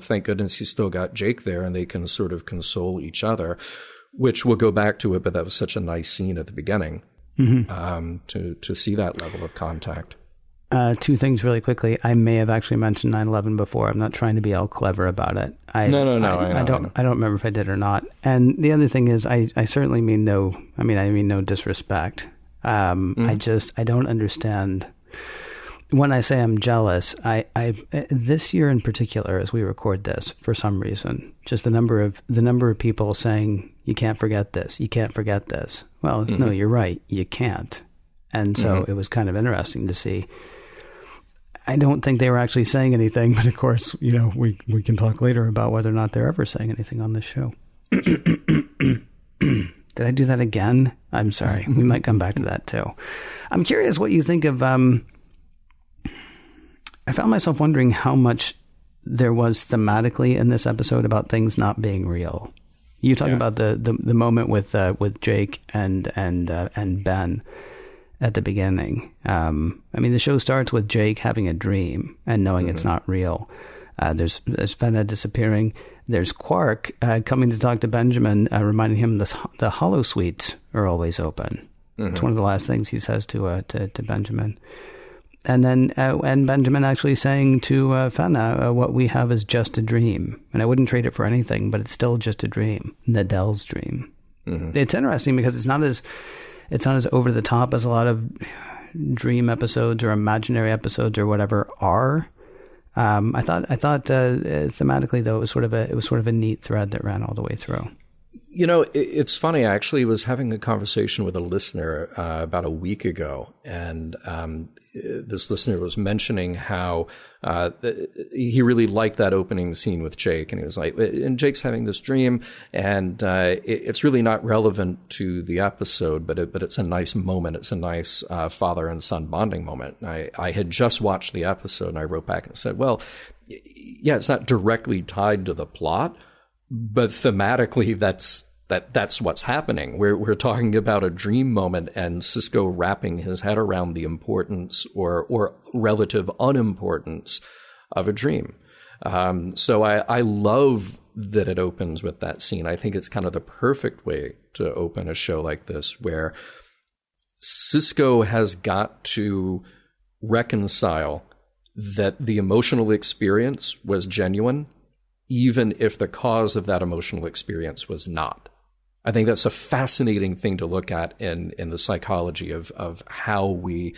thank goodness he still got Jake there, and they can sort of console each other, which we'll go back to it. But that was such a nice scene at the beginning, to see that level of contact. Two things really quickly. I may have actually mentioned 9/11 before. I'm not trying to be all clever about it. No. I don't remember if I did or not. And the other thing is, I certainly mean no. I mean no disrespect. I don't understand. When I say I'm jealous, I this year in particular, as we record this, for some reason, just the number of people saying you can't forget this, you can't forget this. Well, no, you're right, you can't. And so it was kind of interesting to see. I don't think they were actually saying anything, but of course, we can talk later about whether or not they're ever saying anything on this show. Did I do that again? I'm sorry. We might come back to that too. I'm curious what you think of. I found myself wondering how much there was thematically in this episode about things not being real. You talk about the moment with Jake and Ben at the beginning. The show starts with Jake having a dream and knowing it's not real. There's Fenna disappearing. There's Quark coming to talk to Benjamin, reminding him the hollow suites are always open. It's one of the last things he says to Benjamin. And then and Benjamin actually saying to Fenna, what we have is just a dream. And I wouldn't trade it for anything, but it's still just a dream. Nidell's dream. It's interesting because it's not as over the top as a lot of dream episodes or imaginary episodes or whatever are. I thought thematically though it was sort of a neat thread that ran all the way through. It's funny. I actually was having a conversation with a listener about a week ago, and this listener was mentioning how he really liked that opening scene with Jake, and he was like, and Jake's having this dream, and it's really not relevant to the episode, but it's a nice moment. It's a nice father and son bonding moment. I had just watched the episode, and I wrote back and said, well, yeah, it's not directly tied to the plot, but thematically, that's what's happening. We're talking about a dream moment and Sisko wrapping his head around the importance or relative unimportance of a dream. So I love that it opens with that scene. I think it's kind of the perfect way to open a show like this, where Sisko has got to reconcile that the emotional experience was genuine, even if the cause of that emotional experience was not. I think that's a fascinating thing to look at in the psychology of how we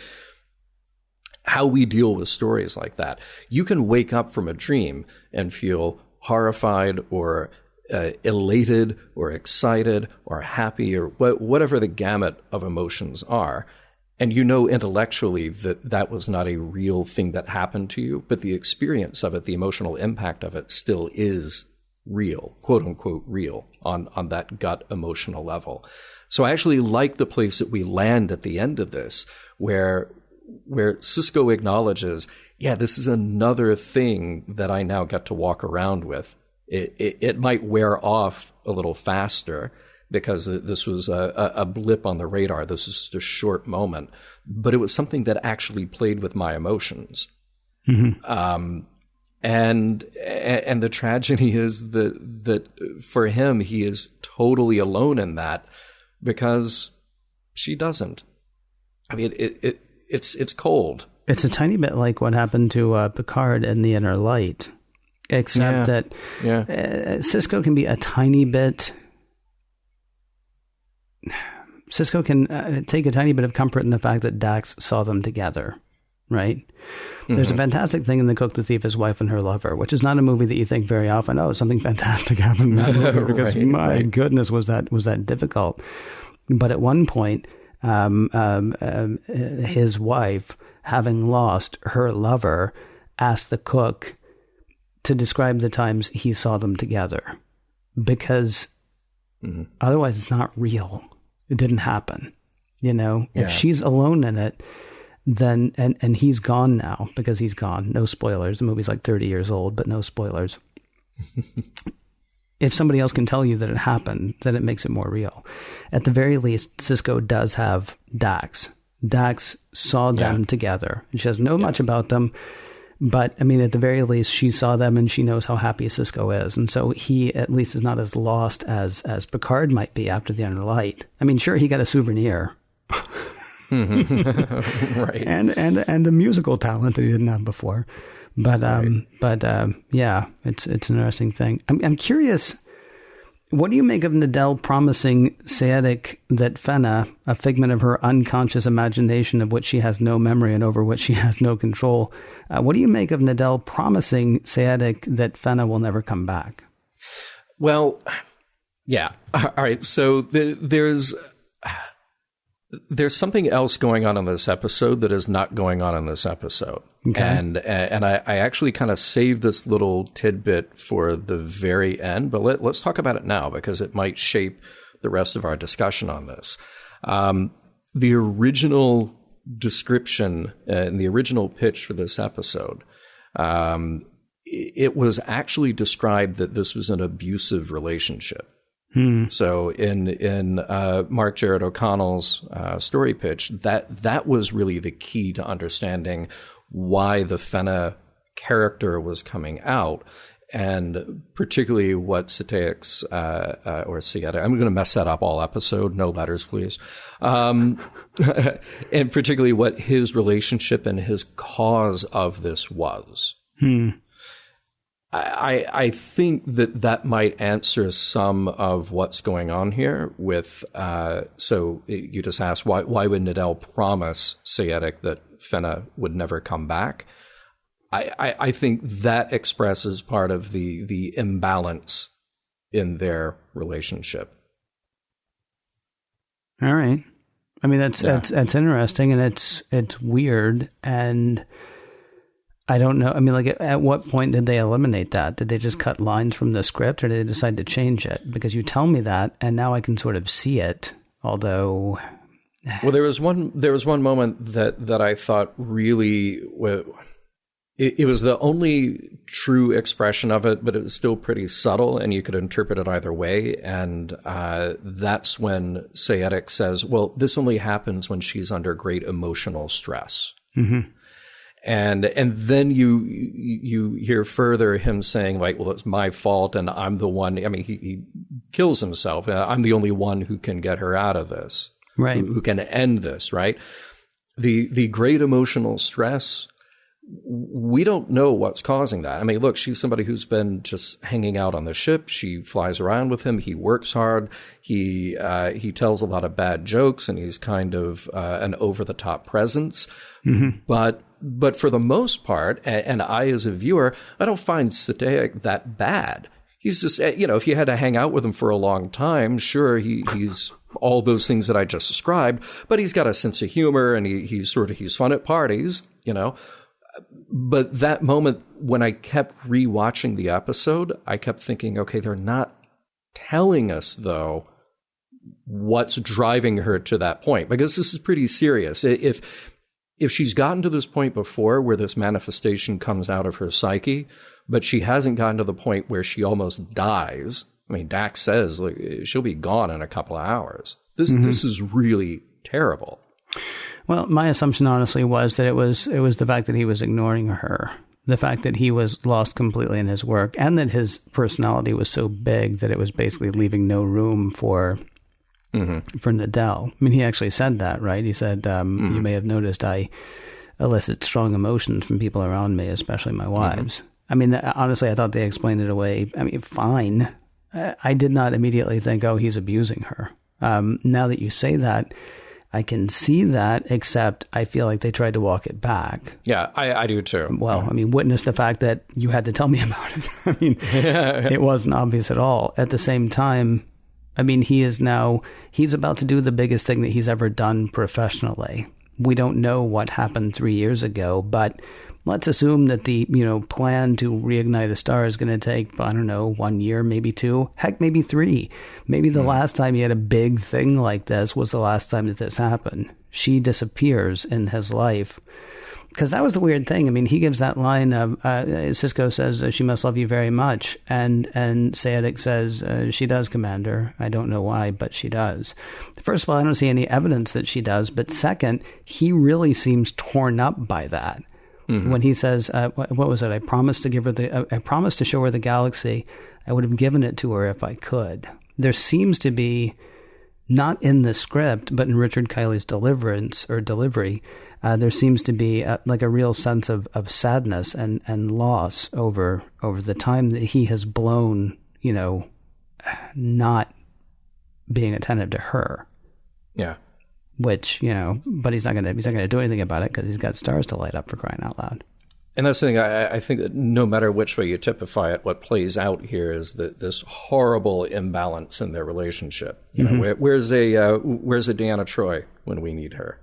deal with stories like that. You can wake up from a dream and feel horrified or elated or excited or happy or whatever the gamut of emotions are. And intellectually that was not a real thing that happened to you, but the experience of it, the emotional impact of it still is real, quote unquote real, on that gut emotional level. So I actually like the place that we land at the end of this, where Sisko acknowledges, yeah, this is another thing that I now get to walk around with. It might wear off a little faster, because this was a blip on the radar. This was just a short moment, but it was something that actually played with my emotions. And the tragedy is that for him, he is totally alone in that, because she doesn't. I mean, it's cold. It's a tiny bit like what happened to Picard in The Inner Light, except that Sisko can be a tiny bit. Sisko can take a tiny bit of comfort in the fact that Dax saw them together, right? There's a fantastic thing in The Cook, the Thief, His Wife, and Her Lover, which is not a movie that you think very often, oh, something fantastic happened in that movie, because my goodness, was that difficult. But at one point, his wife, having lost her lover, asked the cook to describe the times he saw them together, because otherwise it's not real. It didn't happen. You know, if she's alone in it, then, and he's gone now because he's gone. No spoilers. The movie's like 30 years old, but no spoilers. If somebody else can tell you that it happened, then it makes it more real. At the very least, Sisko does have Dax. Dax saw them together. She doesn't know much about them, but I mean, at the very least, she saw them and she knows how happy Sisko is. And so he at least is not as lost as Picard might be after the Inner Light. I mean, sure, he got a souvenir. Right. And the musical talent that he didn't have before. But yeah, it's an interesting thing. I'm curious, what do you make of Nidell promising Seyetik that Fenna, a figment of her unconscious imagination of which she has no memory and over which she has no control, what do you make of Nidell promising Seyetik that Fenna will never come back? Well, yeah. All right. So there's something else going on in this episode that is not going on in this episode. Okay. And I actually kind of saved this little tidbit for the very end, but let's talk about it now because it might shape the rest of our discussion on this. The original description and the original pitch for this episode, it was actually described that this was an abusive relationship. So in Mark Jared O'Connell's story pitch, that was really the key to understanding why the Fenna character was coming out, and particularly what Seyetik's or Seyetik. I'm going to mess that up all episode. No letters, please. And particularly what his relationship and his cause of this was. I think that might answer some of what's going on here with, so you just asked, why would Nidell promise Seyetik that Fenna would never come back? I think that expresses part of the imbalance in their relationship. All right. I mean, that's interesting, and it's weird, and I don't know. I mean, like, at what point did they eliminate that? Did they just cut lines from the script, or did they decide to change it? Because you tell me that, and now I can sort of see it. Although, well, there was one moment that I thought really, it was the only true expression of it, but it was still pretty subtle, and you could interpret it either way. And that's when Seyetik says, "Well, this only happens when she's under great emotional stress." Mm-hmm. And then you hear further him saying, like, well, it's my fault and I'm the one. I mean, he kills himself. I'm the only one who can get her out of this, right? Who can end this, right? The great emotional stress, we don't know what's causing that. I mean, look, she's somebody who's been just hanging out on the ship. She flies around with him. He works hard. He tells a lot of bad jokes, and he's kind of an over-the-top presence. Mm-hmm. But for the most part, and I as a viewer, I don't find Seyetik that bad. He's just, if you had to hang out with him for a long time, sure, he's all those things that I just described, but he's got a sense of humor, and he's fun at parties, But that moment when I kept rewatching the episode, I kept thinking, okay, they're not telling us, though, what's driving her to that point, because this is pretty serious. If she's gotten to this point before where this manifestation comes out of her psyche, but she hasn't gotten to the point where she almost dies. I mean, Dax says, like, she'll be gone in a couple of hours. This is really terrible. Well, my assumption, honestly, was that it was the fact that he was ignoring her, the fact that he was lost completely in his work, and that his personality was so big that it was basically leaving no room for Nidell. I mean, he actually said that, right? He said, you may have noticed I elicit strong emotions from people around me, especially my wives. I mean, honestly, I thought they explained it away. I mean, fine. I did not immediately think, oh, he's abusing her. Now that you say that, I can see that, except I feel like they tried to walk it back. Yeah, I do too. Well, I mean, witness the fact that you had to tell me about it. I mean, it wasn't obvious at all. At the same time, I mean, he's about to do the biggest thing that he's ever done professionally, We don't know what happened 3 years ago, but let's assume that the, plan to reignite a star is going to take, 1 year, maybe 2, heck, maybe 3. Maybe the last time he had a big thing like this was the last time that this happened. She disappears in his life. Because that was the weird thing. I mean, he gives that line of, Sisko says, she must love you very much. And Seyetik says, she does, Commander. I don't know why, but she does. First of all, I don't see any evidence that she does. But second, he really seems torn up by that. Mm-hmm. When he says, what was it? I promised to show her the galaxy. I would have given it to her if I could. There seems to be, not in the script, but in Richard Kiley's delivery, there seems to be a real sense of sadness and loss over the time that he has blown, not being attentive to her. Yeah. Which, but he's not gonna do anything about it because he's got stars to light up, for crying out loud. And that's the thing. I think that no matter which way you typify it, what plays out here is this horrible imbalance in their relationship. Where's a Deanna Troi when we need her?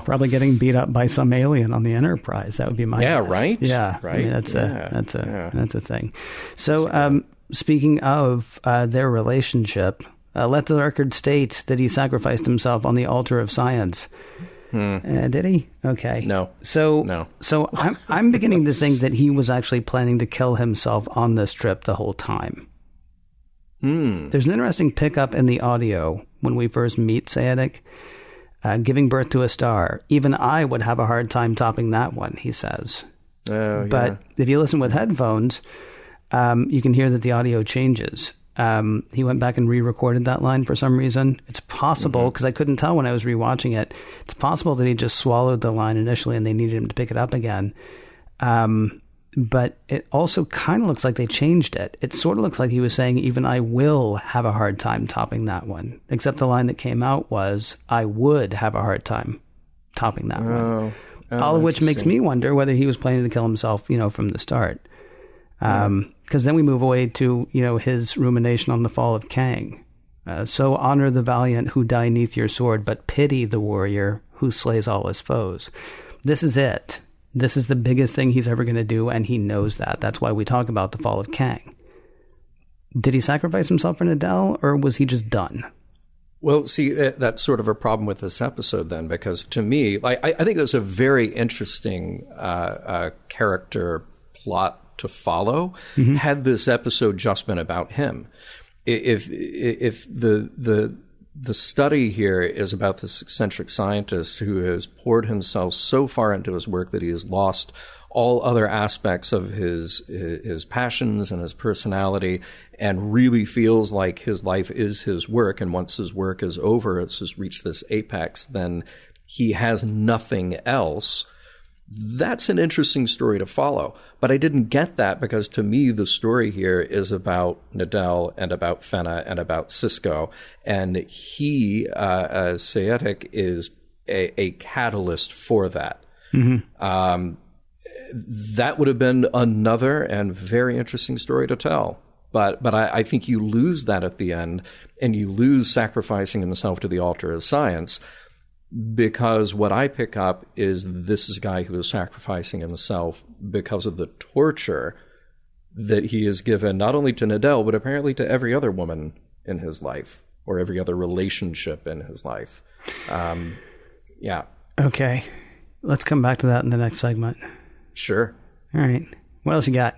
Probably getting beat up by some alien on the Enterprise. That would be my guess. Right. Yeah, right. I mean, that's a thing. So, speaking of their relationship, let the record state that he sacrificed himself on the altar of science. Did he? Okay. No. So I'm beginning to think that he was actually planning to kill himself on this trip the whole time. There's an interesting pickup in the audio when we first meet Seyetik. Giving birth to a star. Even I would have a hard time topping that one, he says. But if you listen with headphones, you can hear that the audio changes. He went back and re-recorded that line for some reason. It's possible, because I couldn't tell when I was rewatching it, it's possible that he just swallowed the line initially and they needed him to pick it up again. But it also kind of looks like they changed it. It sort of looks like he was saying, even I will have a hard time topping that one. Except the line that came out was, I would have a hard time topping that one. All of which makes me wonder whether he was planning to kill himself, from the start. Because then we move away to, his rumination on the fall of Kang. So honor the valiant who die neath your sword, but pity the warrior who slays all his foes. This is it. This is the biggest thing he's ever going to do, and he knows that. That's why we talk about the fall of Kang. Did he sacrifice himself for Nidell, or was he just done? Well, see, that's sort of a problem with this episode then, because to me, I think there's a very interesting character plot to follow had this episode just been about him. If the study here is about this eccentric scientist who has poured himself so far into his work that he has lost all other aspects of his passions and his personality, and really feels like his life is his work, and once his work is over, it's just reached this apex, then he has nothing else. That's an interesting story to follow. But I didn't get that because to me, the story here is about Nidell and about Fenna and about Sisko. And he, Seyetik, is a catalyst for that. That would have been another and very interesting story to tell. But I think you lose that at the end, and you lose sacrificing himself to the altar of science. Because what I pick up is this is a guy who is sacrificing himself because of the torture that he has given not only to Nidell, but apparently to every other woman in his life or every other relationship in his life. Yeah. Okay. Let's come back to that in the next segment. Sure. All right. What else you got?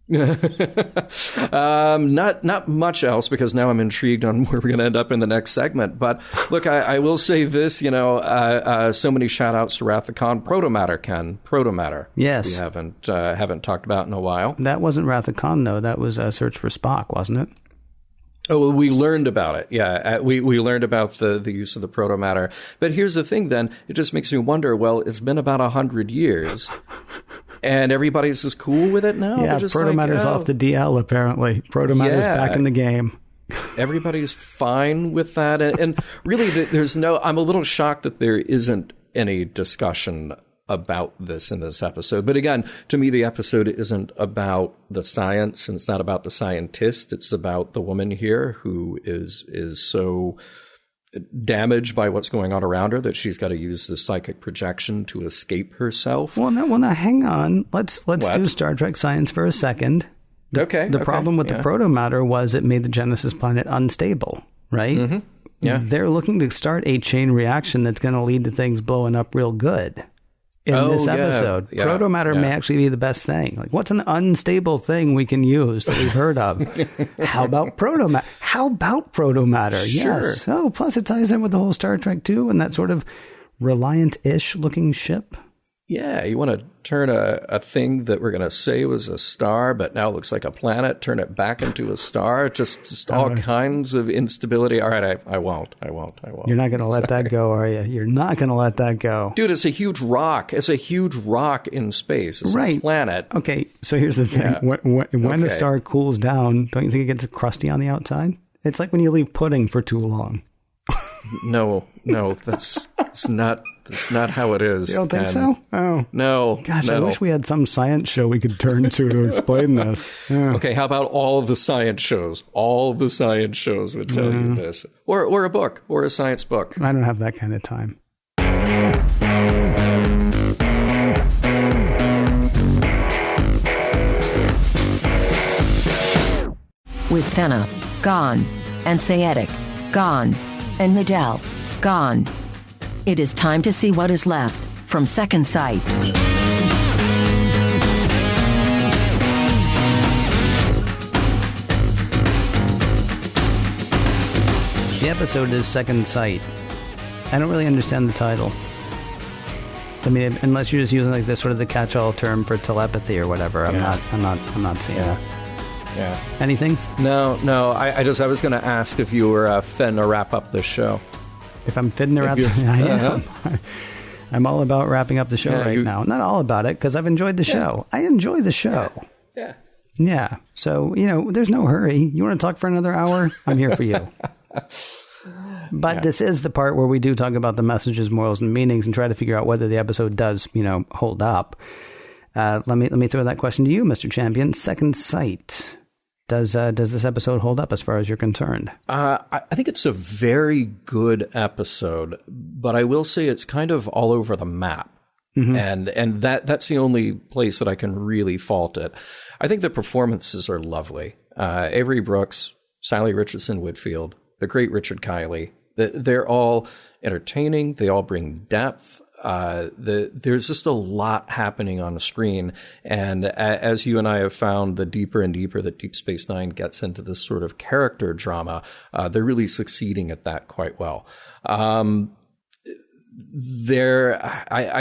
Not much else, because now I'm intrigued on where we're going to end up in the next segment. But look, I will say this, so many shout outs to Wrath of Khan. Protomatter, Ken. Protomatter. Yes. We haven't talked about in a while. That wasn't Wrath of Khan, though. That was Search for Spock, wasn't it? Oh, well, we learned about it. Yeah, we learned about the use of the protomatter. But here's the thing then. It just makes me wonder, well, it's been about 100 years. And everybody's just cool with it now? Yeah, Protomatter's off the DL, apparently. Protomatter's back in the game. Everybody's fine with that. And really, I'm a little shocked that there isn't any discussion about this in this episode. But again, to me, the episode isn't about the science, and it's not about the scientist. It's about the woman here who is so damaged by what's going on around her, that she's got to use the psychic projection to escape herself. Well, now hang on. Let's do Star Trek science for a second. The problem with the proto-matter was it made the Genesis planet unstable, right? Mm-hmm. Yeah. They're looking to start a chain reaction that's going to lead to things blowing up real good. In this episode, proto-matter may actually be the best thing. Like, what's an unstable thing we can use that we've heard of? How about proto-matter? Sure. Yes. Oh, plus it ties in with the whole Star Trek too, and that sort of Reliant-ish looking ship. Yeah, you want to turn a thing that we're going to say was a star, but now looks like a planet, turn it back into a star, just all kinds of instability. All right, I won't. You're not going to let that go, are you? You're not going to let that go. Dude, it's a huge rock. It's a huge rock in space. It's a planet. Okay, so here's the thing. Yeah. When a star cools down, don't you think it gets crusty on the outside? It's like when you leave pudding for too long. No, that's not how it is. You don't think so? Oh. No. Gosh, I wish we had some science show we could turn to explain this. Yeah. Okay, how about all of the science shows? All of the science shows would tell you this. Or a book, or a science book. I don't have that kind of time. With Fenna gone, and Seyetik gone, and Nidell gone, it is time to see what is left from Second Sight. The episode is Second Sight. I don't really understand the title. I mean, unless you're just using like this sort of the catch-all term for telepathy or whatever. I'm not seeing it. Yeah. Anything? No. I was going to ask if you were fin to wrap up this show. If I'm fitting to wrap, I am. I'm all about wrapping up the show now. Not all about it, because I've enjoyed the show. I enjoy the show. Yeah. So, there's no hurry. You want to talk for another hour? I'm here for you. But this is the part where we do talk about the messages, morals, and meanings and try to figure out whether the episode does, hold up. Let me throw that question to you, Mr. Champion. Second Sight. Does this episode hold up as far as you're concerned? I think it's a very good episode, but I will say it's kind of all over the map. Mm-hmm. And that's the only place that I can really fault it. I think the performances are lovely. Avery Brooks, Sally Richardson Whitfield, the great Richard Kiley, they're all entertaining. They all bring depth. There's just a lot happening on the screen. And as you and I have found, the deeper and deeper that Deep Space Nine gets into this sort of character drama, they're really succeeding at that quite well. I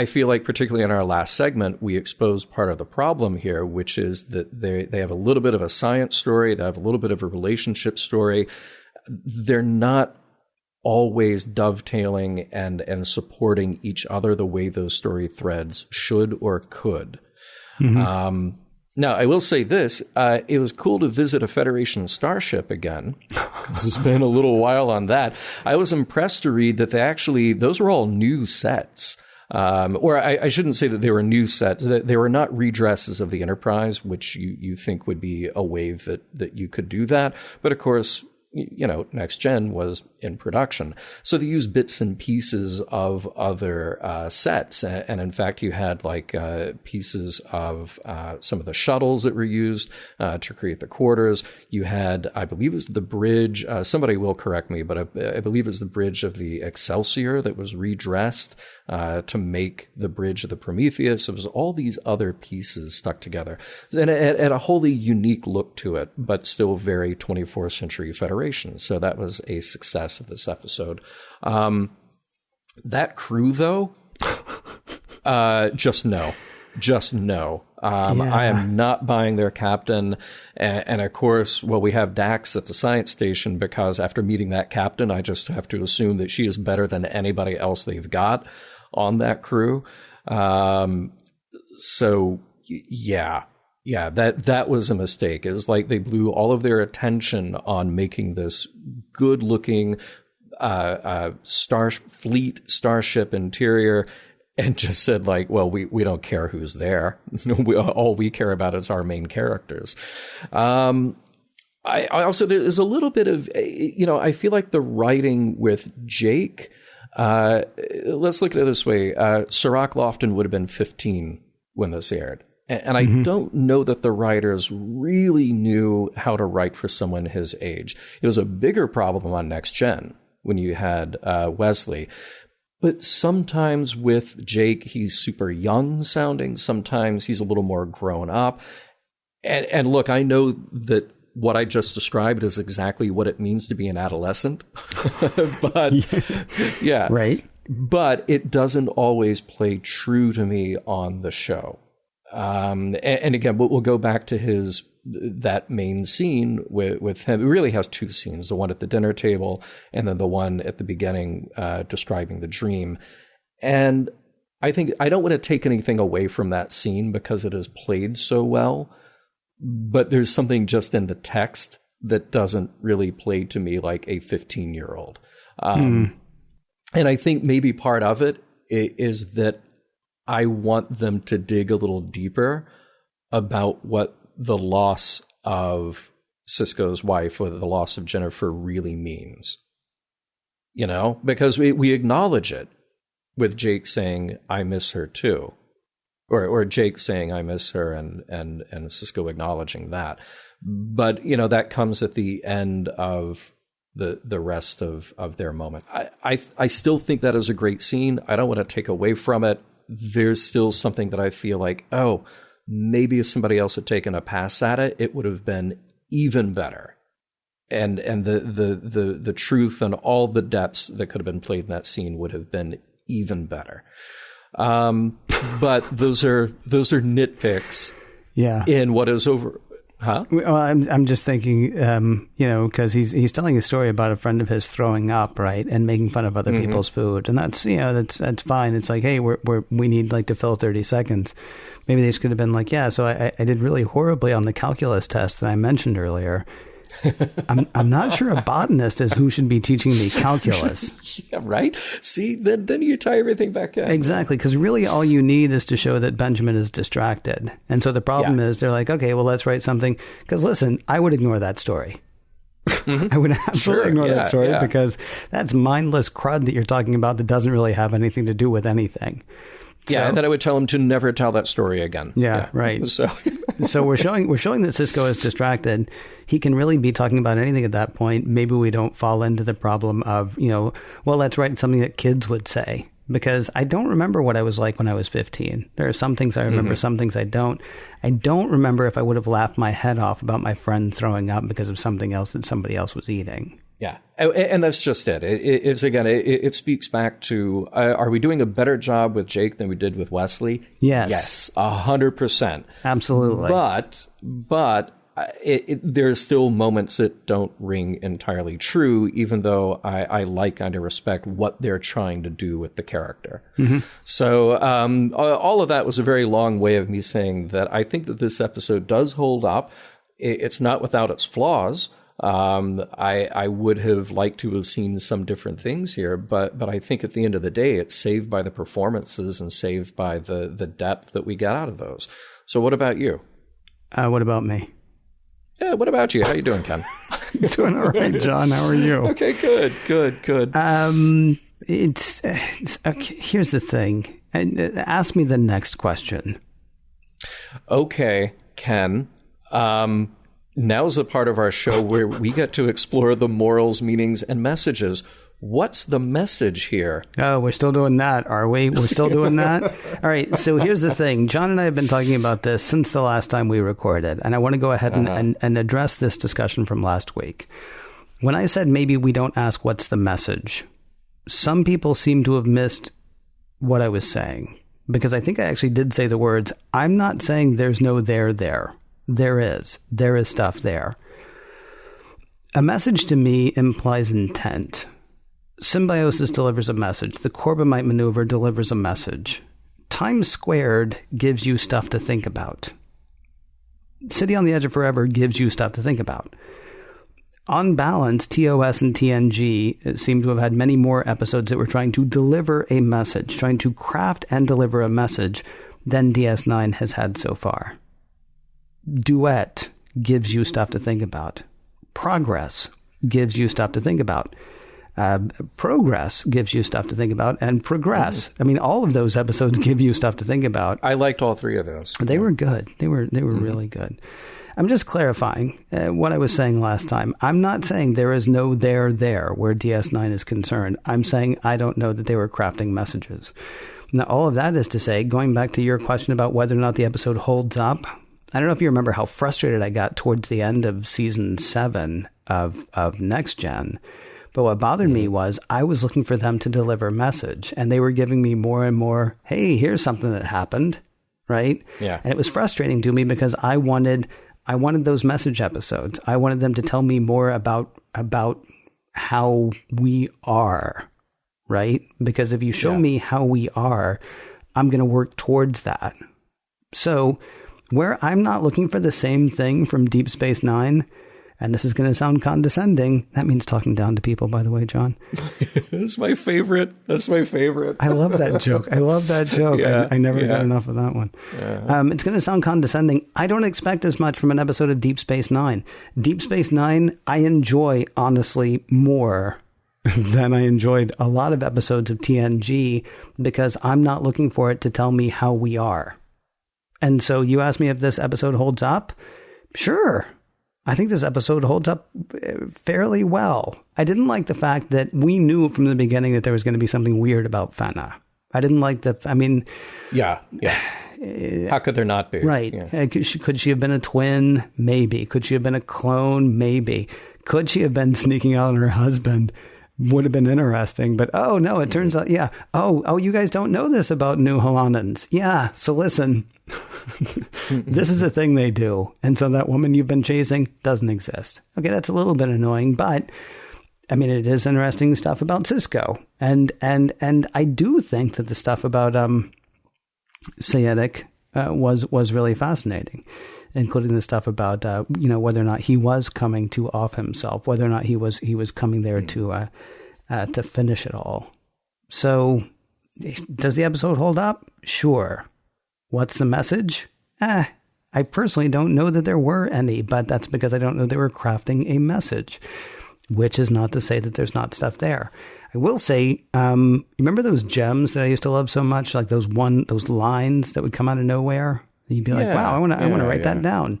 feel like particularly in our last segment, we exposed part of the problem here, which is that they have a little bit of a science story. They have a little bit of a relationship story. They're not always dovetailing and supporting each other the way those story threads should or could. Mm-hmm. Now, I will say this. It was cool to visit a Federation starship again, because it's been a little while on that. I was impressed to read that those were all new sets. Or I shouldn't say that they were new sets. They were not redresses of the Enterprise, which you think would be a way that you could do that. But of course, Next Gen was in production. So they used bits and pieces of other sets. And in fact, you had pieces of some of the shuttles that were used to create the quarters. You had, I believe it was the bridge. Somebody will correct me, but I believe it was the bridge of the Excelsior that was redressed to make the bridge of the Prometheus. It was all these other pieces stuck together. And it had a wholly unique look to it, but still very 24th century Federation. So that was a success of this episode. That crew, though, just no. I am not buying their captain. And of course, we have Dax at the science station, because after meeting that captain, I just have to assume that she is better than anybody else they've got on that crew. Yeah, that was a mistake. It was like they blew all of their attention on making this good-looking Starfleet starship interior, and just said we don't care who's there. All we care about is our main characters. I also, there's a little bit of, I feel like the writing with Jake, let's look at it this way. Sirach Lofton would have been 15 when this aired. And I don't know that the writers really knew how to write for someone his age. It was a bigger problem on Next Gen when you had Wesley. But sometimes with Jake, he's super young sounding. Sometimes he's a little more grown up. And look, I know that what I just described is exactly what it means to be an adolescent. But yeah. Right. But it doesn't always play true to me on the show. And again, we'll go back to that main scene with him. It really has two scenes, the one at the dinner table and then the one at the beginning describing the dream. And I think I don't want to take anything away from that scene because it is played so well. But there's something just in the text that doesn't really play to me like a 15-year-old. And I think maybe part of it is that I want them to dig a little deeper about what the loss of Sisko's wife or the loss of Jennifer really means. Because we acknowledge it with Jake saying, I miss her too. Or Jake saying, I miss her, and Sisko acknowledging that. But, that comes at the end of the rest of their moment. I still think that is a great scene. I don't want to take away from it. There's still something that I feel like, maybe if somebody else had taken a pass at it, it would have been even better. And the truth and all the depths that could have been played in that scene would have been even better. But those are nitpicks. Yeah. In what is over. Huh? Well, I'm just thinking, because he's telling a story about a friend of his throwing up, right, and making fun of other people's food, and that's that's fine. It's like, hey, we need to fill 30 seconds. Maybe they just could have been like, yeah. So I did really horribly on the calculus test that I mentioned earlier. I'm not sure a botanist is who should be teaching me calculus. Yeah, right. See, then you tie everything back in. Exactly, because really all you need is to show that Benjamin is distracted. And so the problem is they're like, okay, well, let's write something. Because listen, I would ignore that story. I would absolutely ignore that story because that's mindless crud that you're talking about that doesn't really have anything to do with anything. Yeah, and then I would tell him to never tell that story again. Yeah, right. So we're showing that Sisko is distracted. He can really be talking about anything at that point. Maybe we don't fall into the problem of, well, let's write something that kids would say. Because I don't remember what I was like when I was 15. There are some things I remember, some things I don't. I don't remember if I would have laughed my head off about my friend throwing up because of something else that somebody else was eating. Yeah, and that's just it. It's again, it speaks back to, are we doing a better job with Jake than we did with Wesley? Yes. 100%. Absolutely. But there's still moments that don't ring entirely true, even though I like and I respect what they're trying to do with the character. So all of that was a very long way of me saying that I think that this episode does hold up. It's not without its flaws. I would have liked to have seen some different things here, but I think at the end of the day, it's saved by the performances and saved by the depth that we get out of those. So what about you? What about me? Yeah, what about you? How you doing, Ken? Doing all right, John. How are you? Okay, good. It's okay, here's the thing. Ask me the next question. Okay, Ken. Now's the part of our show where we get to explore the morals, meanings, and messages. What's the message here? Oh, we're still doing that, are we? We're still doing that? All right, so here's the thing. John and I have been talking about this since the last time we recorded, and I want to go ahead and address this discussion from last week. When I said maybe we don't ask what's the message, some people seem to have missed what I was saying, because I think I actually did say the words, I'm not saying there's no there. There is stuff there. A message to me implies intent. Symbiosis delivers a message. The Corbomite maneuver delivers a message. Time squared gives you stuff to think about. City on the Edge of Forever gives you stuff to think about. On balance, TOS and TNG seem to have had many more episodes that were trying to deliver a message, trying to craft and deliver a message than DS9 has had so far. Duet gives you stuff to think about. progress gives you stuff to think about. Progress gives you stuff to think about, and progress. I mean, all of those episodes give you stuff to think about. I liked all three of those. They were good. They were really good. I'm just clarifying what I was saying last time. I'm not saying there is no there where DS9 is concerned. I'm saying I don't know that they were crafting messages. Now, all of that is to say, going back to your question about whether or not the episode holds up, I don't know if you remember how frustrated I got towards the end of season 7 of Next Gen. But what bothered me was I was looking for them to deliver a message, and they were giving me more and more, hey, here's something that happened, right? Yeah. And it was frustrating to me because I wanted those message episodes. I wanted them to tell me more about how we are, right? Because if you show me how we are, I'm going to work towards that. So where I'm not looking for the same thing from Deep Space Nine, and this is going to sound condescending. That means talking down to people, by the way, John. That's my favorite. I love that joke. Yeah, I never got enough of that one. Yeah. It's going to sound condescending. I don't expect as much from an episode of Deep Space Nine. Deep Space Nine, I enjoy, honestly, more than I enjoyed a lot of episodes of TNG because I'm not looking for it to tell me how we are. And so you asked me if this episode holds up? Sure. I think this episode holds up fairly well. I didn't like the fact that we knew from the beginning that there was going to be something weird about Fenna. I didn't like Yeah. How could there not be? Right. Yeah. Could she have been a twin? Maybe. Could she have been a clone? Maybe. Could she have been sneaking out on her husband? Would have been interesting. But, oh, no, it turns out, yeah. Oh, you guys don't know this about New Hollandans. Yeah, so listen. This is a thing they do. And so that woman you've been chasing doesn't exist. Okay, that's a little bit annoying, but I mean, it is interesting stuff about Sisko. And I do think that the stuff about Seyetik was really fascinating, including the stuff about whether or not he was coming to off himself, whether or not he was coming there to finish it all. So does the episode hold up? Sure. What's the message? I personally don't know that there were any, but that's because I don't know they were crafting a message, which is not to say that there's not stuff there. I will say, remember those gems that I used to love so much, like those lines that would come out of nowhere? You'd be like, wow, I want to write that down.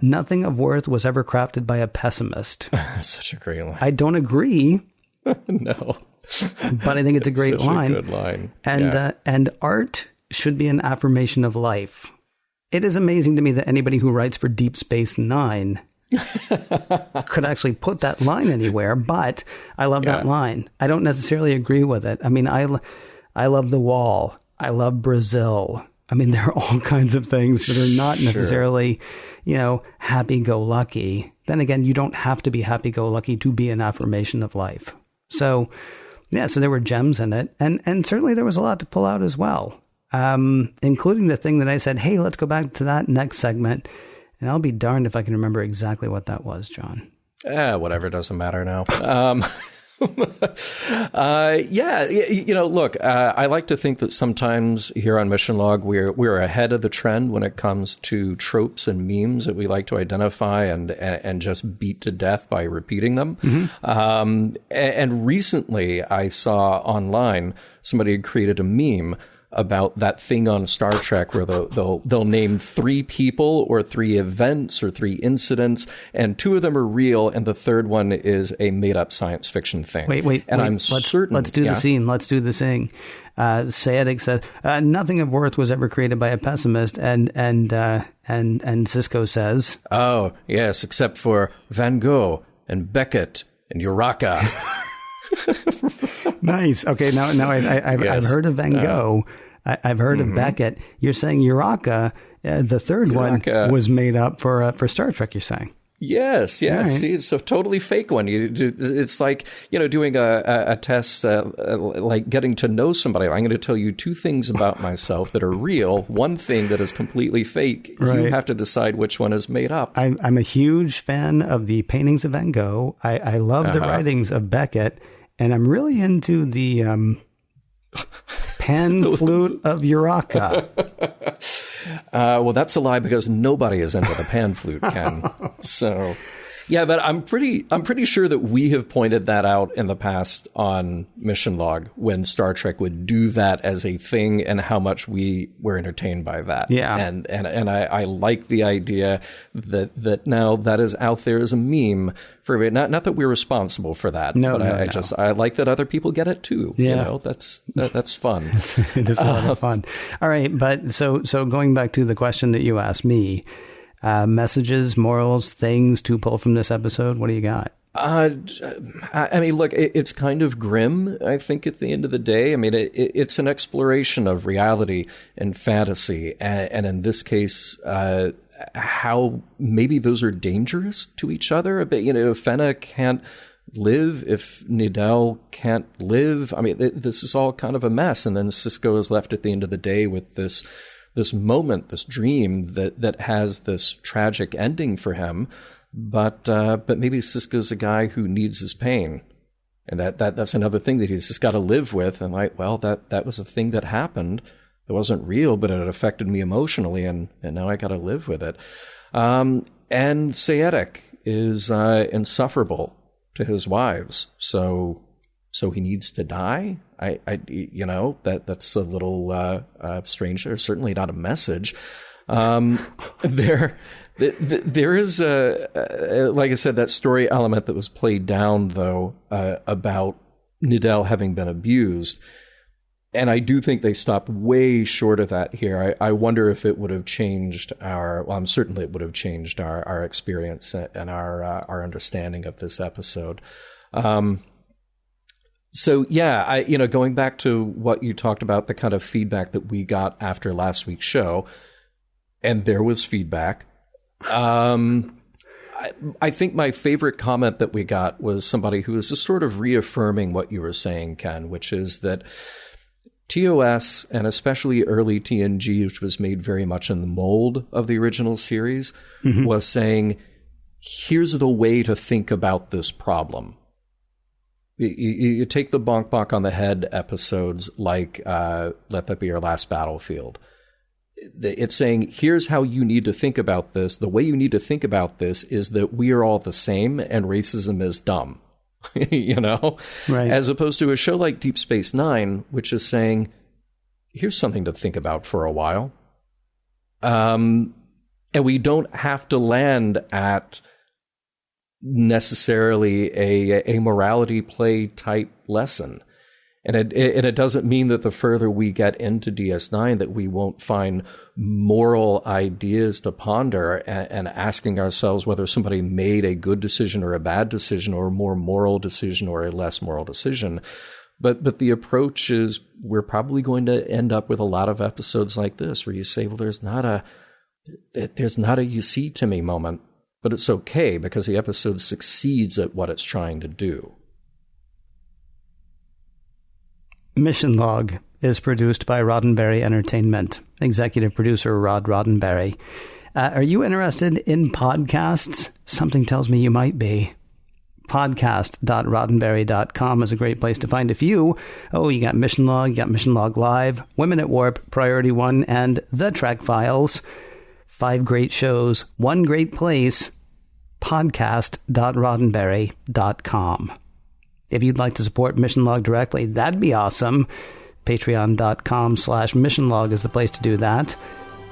Nothing of worth was ever crafted by a pessimist. Such a great line. I don't agree. No. But I think it's a great line. A good line. And art should be an affirmation of life. It is amazing to me that anybody who writes for Deep Space Nine could actually put that line anywhere, but I love that line. I don't necessarily agree with it. I mean, I love the wall. I love Brazil. I mean, there are all kinds of things that are not necessarily, happy-go-lucky. Then again, you don't have to be happy-go-lucky to be an affirmation of life. So, so there were gems in it. And certainly there was a lot to pull out as well, including the thing that I said, hey, let's go back to that next segment. And I'll be darned if I can remember exactly what that was, John. Whatever, doesn't matter now. Look, I like to think that sometimes here on Mission Log, we're ahead of the trend when it comes to tropes and memes that we like to identify and just beat to death by repeating them. Mm-hmm. And recently I saw online somebody had created a meme about that thing on Star Trek where they'll name 3 people or 3 events or 3 incidents, and 2 of them are real, and the third one is a made-up science fiction thing. Wait. I'm certain. Let's do the scene. Let's do the thing. Seyetik says, nothing of worth was ever created by a pessimist, and Sisko says, oh, yes, except for Van Gogh and Beckett and Uraka. Nice. Okay, now I've heard of Van Gogh. I've heard of Beckett. You're saying Uraka, the third one, was made up for Star Trek, you're saying? Yes. Right. See, it's a totally fake one. It's like, doing a test, like getting to know somebody. I'm going to tell you 2 things about myself that are real, one thing that is completely fake. Right. You have to decide which one is made up. I'm a huge fan of the paintings of Van Gogh. I love the writings of Beckett, and I'm really into the pan flute of Uraka. Well, that's a lie because nobody is into the pan flute, Ken. So, Yeah, but I'm pretty sure that we have pointed that out in the past on Mission Log when Star Trek would do that as a thing and how much we were entertained by that. Yeah. And I like the idea that now that is out there as a meme for not that we're responsible for that. No, but I like that other people get it too. Yeah. You know, that's fun. It is a lot of fun. All right, but so going back to the question that you asked me, messages, morals, things to pull from this episode. What do you got? I mean, look, it's kind of grim, I think, at the end of the day. I mean, it's an exploration of reality and fantasy. And in this case, how maybe those are dangerous to each other. But, you know, Fenna can't live if Nidell can't live. I mean, this is all kind of a mess. And then Sisko is left at the end of the day with this moment, this dream that has this tragic ending for him, but maybe Sisko's a guy who needs his pain, and that's another thing that he's just got to live with. And like, well, that was a thing that happened. It wasn't real, but it affected me emotionally, and now I got to live with it. And Seyetik is insufferable to his wives, so he needs to die. That's a little strange. There's certainly not a message. There is like I said, that story element that was played down though, about Nidell having been abused. And I do think they stopped way short of that here. I wonder if it would have changed certainly it would have changed our experience and our understanding of this episode. So yeah, going back to what you talked about, the kind of feedback that we got after last week's show, and there was feedback. I think my favorite comment that we got was somebody who was just sort of reaffirming what you were saying, Ken, which is that TOS, and especially early TNG, which was made very much in the mold of the original series, was saying, here's the way to think about this problem. You take the bonk bonk on the head episodes like Let That Be Our Last Battlefield. It's saying, here's how you need to think about this. The way you need to think about this is that we are all the same and racism is dumb. Right. As opposed to a show like Deep Space Nine, which is saying, here's something to think about for a while. And we don't have to land at necessarily a morality play type lesson. And it doesn't mean that the further we get into DS9 that we won't find moral ideas to ponder and asking ourselves whether somebody made a good decision or a bad decision or a more moral decision or a less moral decision. But the approach is we're probably going to end up with a lot of episodes like this where you say, well, there's not a you see to me moment. But it's okay because the episode succeeds at what it's trying to do. Mission Log is produced by Roddenberry Entertainment. Executive producer Rod Roddenberry. Are you interested in podcasts? Something tells me you might be. Podcast.roddenberry.com is a great place to find a few. Oh, you got Mission Log, you got Mission Log Live, Women at Warp, Priority One, and The Trek Files. 5 great shows, 1 great place. Podcast.roddenberry.com. If you'd like to support Mission Log directly, that'd be awesome. Patreon.com/missionlog is the place to do that.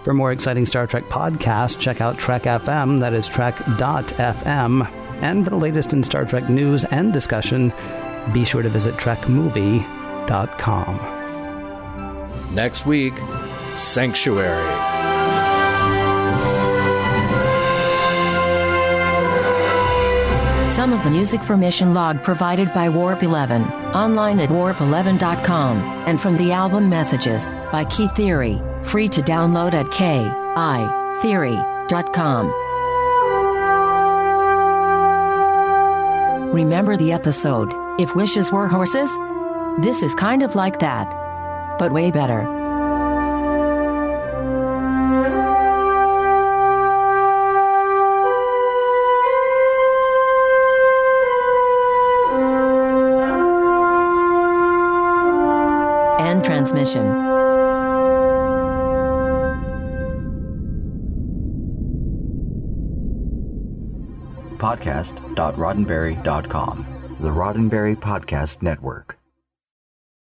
For more exciting Star Trek podcasts, check out Trek FM, that is Trek.fm. And for the latest in Star Trek news and discussion, be sure to visit TrekMovie.com. Next week, Sanctuary. Some of the music for Mission Log provided by Warp 11, online at warp11.com, and from the album Messages by Key Theory, free to download at kitheory.com. Remember the episode, If Wishes Were Horses? This is kind of like that, but way better. Transmission. podcast.roddenberry.com. The Roddenberry Podcast Network.